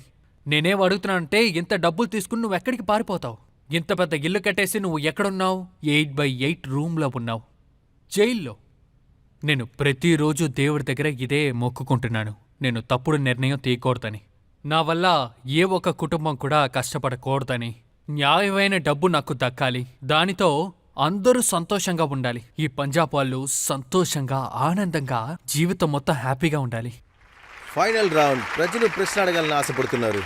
నేనేం అడుగుతున్నానంటే, ఇంత డబ్బులు తీసుకుని నువ్వు ఎక్కడికి పారిపోతావు? ఇంత పెద్ద ఇల్లు కట్టేసి నువ్వు ఎక్కడున్నావు? 8x8 రూమ్లో ఉన్నావు, జైల్లో. నేను ప్రతిరోజు దేవుడి దగ్గర ఇదే మొక్కుకుంటున్నాను, నేను తప్పుడు నిర్ణయం తీయకూడదని. నా వల్ల ఏ ఒక్క కుటుంబం కూడా కష్టపడకూడదని. న్యాయమైన డబ్బు నాకు దక్కాలి, దానితో అందరూ సంతోషంగా ఉండాలి. ఈ పంజాబ్ వాళ్ళు సంతోషంగా, ఆనందంగా, జీవితం మొత్తం హ్యాపీగా ఉండాలి. Final round. ప్రజలు ప్రశ్న అడగాలని ఆశపడుతున్నారు.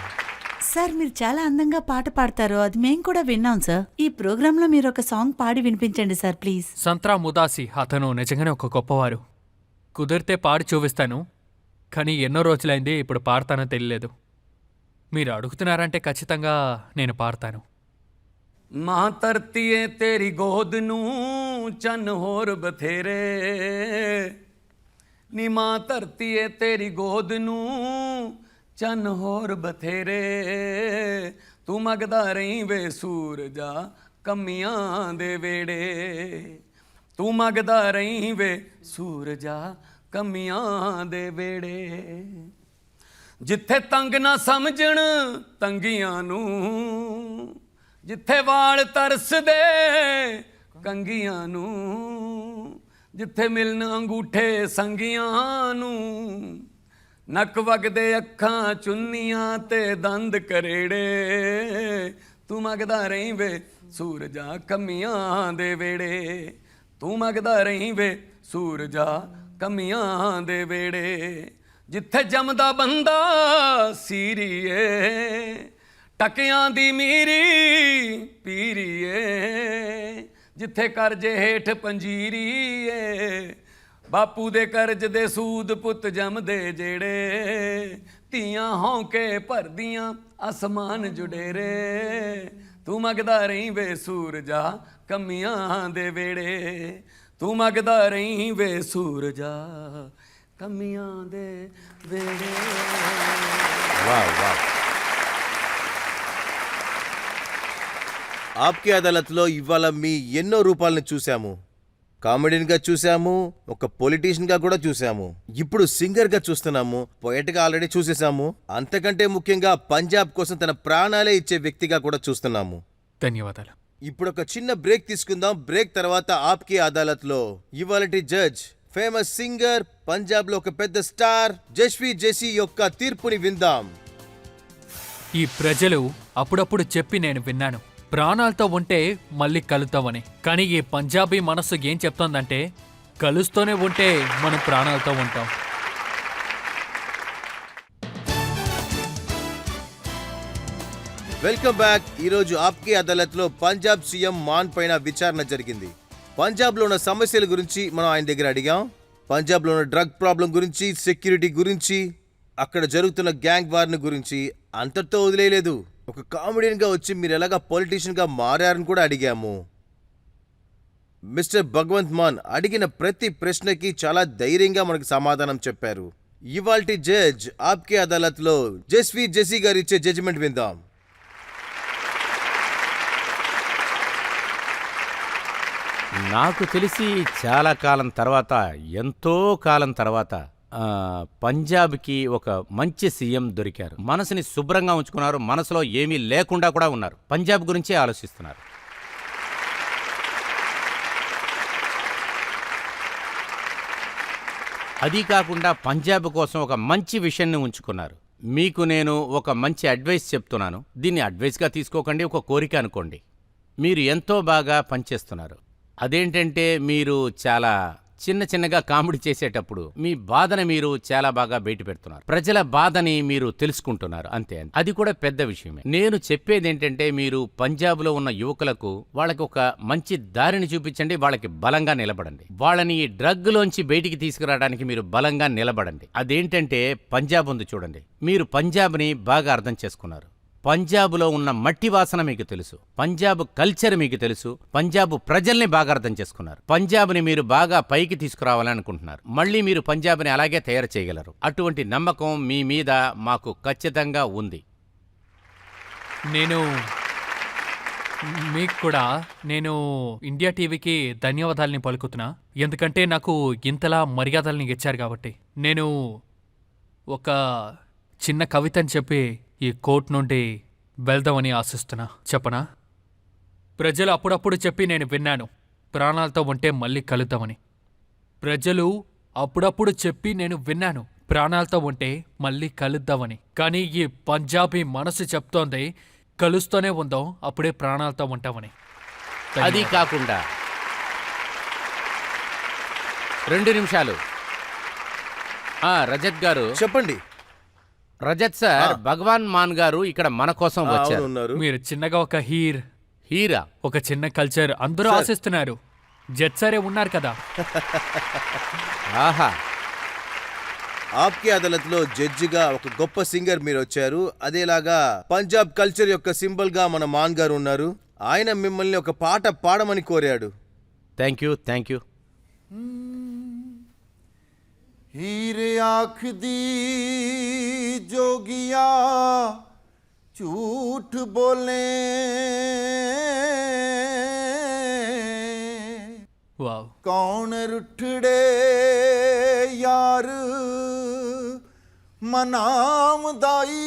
సార్, మీరు చాలా అందంగా పాట పాడతారు, అది మేం కూడా విన్నాం సార్. ఈ ప్రోగ్రాంలో మీరు ఒక సాంగ్ పాడి వినిపించండి సార్, ప్లీజ్. సంత్రా ముదాసి అతను నిజంగానే ఒక గొప్పవారు. కుదిరితే పాడి చూపిస్తాను, కానీ ఎన్నో రోజులైంది, ఇప్పుడు పాడతానో తెలియలేదు. మీరు అడుగుతున్నారంటే ఖచ్చితంగా నేను పాడతాను. ਮਾਂ ਧਰਤੀਏ ਤੇਰੀ ਗੋਦ ਨੂੰ ਚੰਨ ਹੋਰ ਬਥੇਰੇ ਨੀ ਮਾਂ ਧਰਤੀਏ ਤੇਰੀ ਗੋਦ ਨੂੰ ਚੰਨ ਹੋਰ ਬਥੇਰੇ ਤੂੰ ਮੰਗਦਾ ਰਹੀਂ ਵੇ ਸੂਰਜਾ ਕਮੀਆਂ ਦੇ ਵੇੜੇ ਤੂੰ ਮੰਗਦਾ ਰਹੀਂ ਵੇ ਸੂਰਜਾ ਕਮੀਆਂ ਦੇ ਵੇੜੇ ਜਿੱਥੇ ਤੰਗ ਨਾ ਸਮਝਣ ਤੰਗੀਆਂ ਨੂੰ ਜਿੱਥੇ ਵਾਲ ਤਰਸਦੇ ਕੰਗੀਆਂ ਨੂੰ ਜਿੱਥੇ ਮਿਲਣ ਅੰਗੂਠੇ ਸੰਗੀਆਂ ਨੂੰ ਨੱਕ ਵਗਦੇ ਅੱਖਾਂ ਚੁੰਨੀਆਂ ਤੇ ਦੰਦ ਕਰੇੜੇ ਤੂੰ ਮੰਗਦਾ ਰਹੀਂ ਵੇ ਸੂਰਜਾ ਕਮੀਆਂ ਦੇ ਵੇੜੇ ਤੂੰ ਮੰਗਦਾ ਰਹੀਂ ਵੇ ਸੂਰਜਾ ਕਮੀਆਂ ਦੇ ਵੇੜੇ ਜਿੱਥੇ ਜੰਮਦਾ ਬੰਦਾ ਸੀਰੀਏ ਟਕਿਆਂ ਦੀ ਮੀਰੀ ਪੀਰੀਏ ਜਿੱਥੇ ਕਰਜੇ ਹੇਠ ਪੰਜੀਰੀਏ ਬਾਪੂ ਦੇ ਕਰਜ਼ ਦੇ ਸੂਦ ਪੁੱਤ ਜੰਮਦੇ ਜਿਹੜੇ ਧੀਆਂ ਹੌਂਕੇ ਭਰਦੀਆਂ ਅਸਮਾਨ ਜੁਡੇਰੇ ਤੂੰ ਮੰਗਦਾ ਰਹੀਂ ਵੇ ਸੂਰਜਾ ਕਮੀਆਂ ਦੇ ਵੇੜੇ ਤੂੰ ਮੰਗਦਾ ਰਹੀਂ ਵੇ ਸੂਰਜਾ కమియా దే వేడే. Wow wow. ఆప్కే అదాలత్లో ఇవాళ మీ ఎన్నో రూపాలను చూశాము. కామెడీన్గా చూశాము, ఒక పొలిటీషియన్గా కూడా చూశాము, ఇప్పుడు సింగర్గా చూస్తున్నాము, పొయట్గా ఆల్రెడీ చూసేశాము, అంతకంటే ముఖ్యంగా పంజాబ్ కోసం తన ప్రాణాలే ఇచ్చే వ్యక్తిగా కూడా చూస్తున్నాము. ధన్యవాదాలు. ఇప్పుడు ఒక చిన్న బ్రేక్ తీసుకుందాం. బ్రేక్ తర్వాత ఆప్కే అదాలత్లో ఇవాళటి జడ్జ్, ఫేమస్ సింగర్, పంజాబ్ లో ఒక పెద్ద స్టార్ జస్వి జెసి యొక్క తీర్పుని విందాం. ఈ ప్రజలు అప్పుడప్పుడు చెప్పి నేను విన్నాను, ప్రాణాలతో ఉంటే మళ్ళీ కలుద్దామని. కానీ ఈ పంజాబీ మనస్సు ఏం చెప్తోందంటే, కలుస్తూనే ఉంటే మనం ప్రాణాలతో ఉంటాం. Welcome back. ఈరోజు ఆప్కే అదాలత్లో పంజాబ్ సీఎం మాన్ పైన విచారణ జరిగింది. పంజాబ్లో ఉన్న సమస్యల గురించి మనం ఆయన దగ్గర అడిగాం. పంజాబ్లో ఉన్న డ్రగ్ ప్రాబ్లం గురించి, సెక్యూరిటీ గురించి, అక్కడ జరుగుతున్న గ్యాంగ్ వార్ని గురించి అంతటితో వదిలేయలేదు. ఒక కామెడియన్గా వచ్చి మీరు ఎలాగా పొలిటీషియన్గా మారారని కూడా అడిగాము. మిస్టర్ భగవంత్ మాన్ అడిగిన ప్రతి ప్రశ్నకి చాలా ధైర్యంగా మనకు సమాధానం చెప్పారు. ఇవాల్టి జడ్జ్ ఆప్కే అదాలత్లో జస్వీర్ జెస్సీ గారు ఇచ్చే జడ్జిమెంట్ విందాం. నాకు తెలిసి చాలా కాలం తర్వాత, ఎంతో కాలం తర్వాత పంజాబ్కి ఒక మంచి సీఎం దొరికారు. మనసుని శుభ్రంగా ఉంచుకున్నారు, మనసులో ఏమీ లేకుండా కూడా ఉన్నారు. పంజాబ్ గురించే ఆలోచిస్తున్నారు. అది కాకుండా పంజాబ్ కోసం ఒక మంచి విషయాన్ని ఉంచుకున్నారు. మీకు నేను ఒక మంచి అడ్వైస్ చెప్తున్నాను. దీన్ని అడ్వైస్గా తీసుకోకండి, ఒక కోరిక అనుకోండి. మీరు ఎంతో బాగా పనిచేస్తున్నారు. అదేంటంటే మీరు చాలా చిన్నగా కామెడీ చేసేటప్పుడు మీ బాధని మీరు చాలా బాగా బయట పెడుతున్నారు. ప్రజల బాధని మీరు తెలుసుకుంటున్నారు, అంతే. అది కూడా పెద్ద విషయమే. నేను చెప్పేది ఏంటంటే మీరు పంజాబ్లో ఉన్న యువకులకు వాళ్ళకి ఒక మంచి దారిని చూపించండి, వాళ్ళకి బలంగా నిలబడండి. వాళ్ళని ఈ డ్రగ్లోంచి బయటికి తీసుకురావడానికి మీరు బలంగా నిలబడండి. అదేంటంటే పంజాబ్ ఉంది చూడండి. మీరు పంజాబ్ని బాగా అర్థం చేసుకున్నారు. పంజాబ్లో ఉన్న మట్టి వాసన మీకు తెలుసు, పంజాబ్ కల్చర్ మీకు తెలుసు, పంజాబ్ ప్రజల్ని బాగా అర్థం చేసుకున్నారు. పంజాబ్ని మీరు బాగా పైకి తీసుకురావాలని అనుకుంటున్నారు. మళ్ళీ మీరు పంజాబ్ని అలాగే తయారు చేయగలరు. అటువంటి నమ్మకం మీ మీద మాకు ఖచ్చితంగా ఉంది. మీకు కూడా నేను ఇండియా టీవీకి ధన్యవాదాలని పలుకుతున్నా. ఎందుకంటే నాకు ఇంతలా మర్యాదల్ని ఇచ్చారు కాబట్టి. నేను ఒక చిన్న కవితని చెప్పి ఈ కోర్టు నుండి వెళ్దామని ఆశిస్తున్నా. చెప్పనా? ప్రజలు అప్పుడప్పుడు చెప్పి నేను విన్నాను, ప్రాణాలతో ఉంటే మళ్ళీ కలుద్దామని. ప్రజలు అప్పుడప్పుడు చెప్పి నేను విన్నాను, ప్రాణాలతో ఉంటే మళ్ళీ కలుద్దామని. కానీ ఈ పంజాబీ మనసు చెప్తోంది కలుస్తూనే ఉందాం, అప్పుడే ప్రాణాలతో ఉంటామని. అది కాకుండా 2 నిమిషాలు. రజత్ గారు చెప్పండి. రజత్ సార్, భగవాన్ మాన్ గారు ఇక్కడ మన కోసం వచ్చారు. ఉన్నారు. మీరు చిన్నగా ఒక హీరా, ఒక చిన్న కల్చర్ అందరూ ఆశిస్తున్నారు. జడ్జ్ సరే ఉన్నారు కదా. ఆహా, ఆప్కే అదాలత్లో జడ్జిగా ఒక గొప్ప సింగర్ మీరు వచ్చారు. అదేలాగా పంజాబ్ కల్చర్ యొక్క సింబల్ గా మన మాన్ గారు ఉన్నారు. ఆయన మిమ్మల్ని ఒక పాట పాడమని కోరాడు. Thank you. हीरे आँख दी जोगिया झूठ बोले వావ్. कौन रुठड़े यार मनाम दाई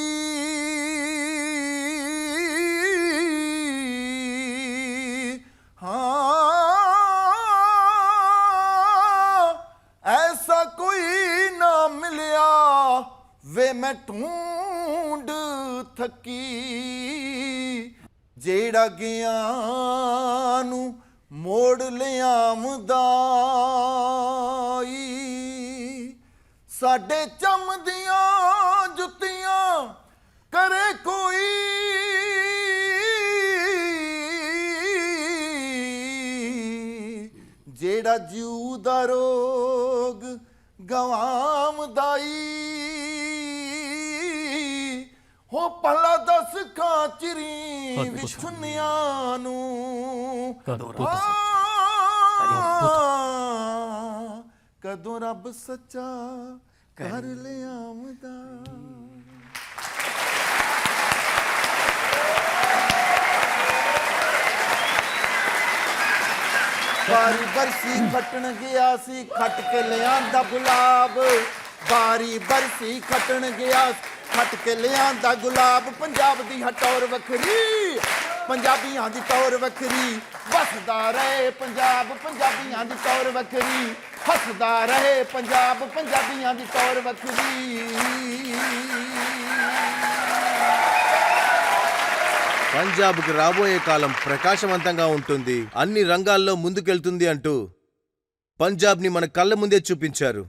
वे मैं ढूंढ थकी जेड़ा गया नू मोड़ लियामदाई साडे चमदियां जुतियां करे कोई जेड़ा जीवदा रोग गवामदाई हो पला दस खाचरी विछुनियानू कदों रब सच्चा कर ले आमदा। बारी बरसी खटन गया सी खट के लियांदा गुलाब, बारी बरसी खटन गया खट के लियांदा गुलाब। पंजाब दी हटौर वखरी, पंजाबियां दी तौर वखरी, बसदा रहे पंजाब पंजाबियां दी तौर वखरी, हसदा रहे पंजाब पंजाबियां दी तौर वखरी। పంజాబ్కి రాబోయే కాలం ప్రకాశవంతంగా ఉంటుంది, అన్ని రంగాల్లో ముందుకెళ్తుంది అంటూ పంజాబ్ని మన కళ్ళ ముందే చూపించారు.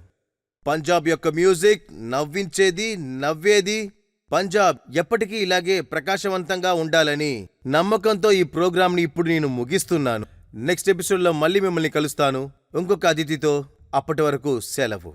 పంజాబ్ యొక్క మ్యూజిక్ నవ్వించేది, నవ్వేది. పంజాబ్ ఎప్పటికీ ఇలాగే ప్రకాశవంతంగా ఉండాలని నమ్మకంతో ఈ ప్రోగ్రాంని ఇప్పుడు నేను ముగిస్తున్నాను. నెక్స్ట్ ఎపిసోడ్లో మళ్ళీ మిమ్మల్ని కలుస్తాను ఇంకొక అతిథితో. అప్పటి వరకు సెలవు.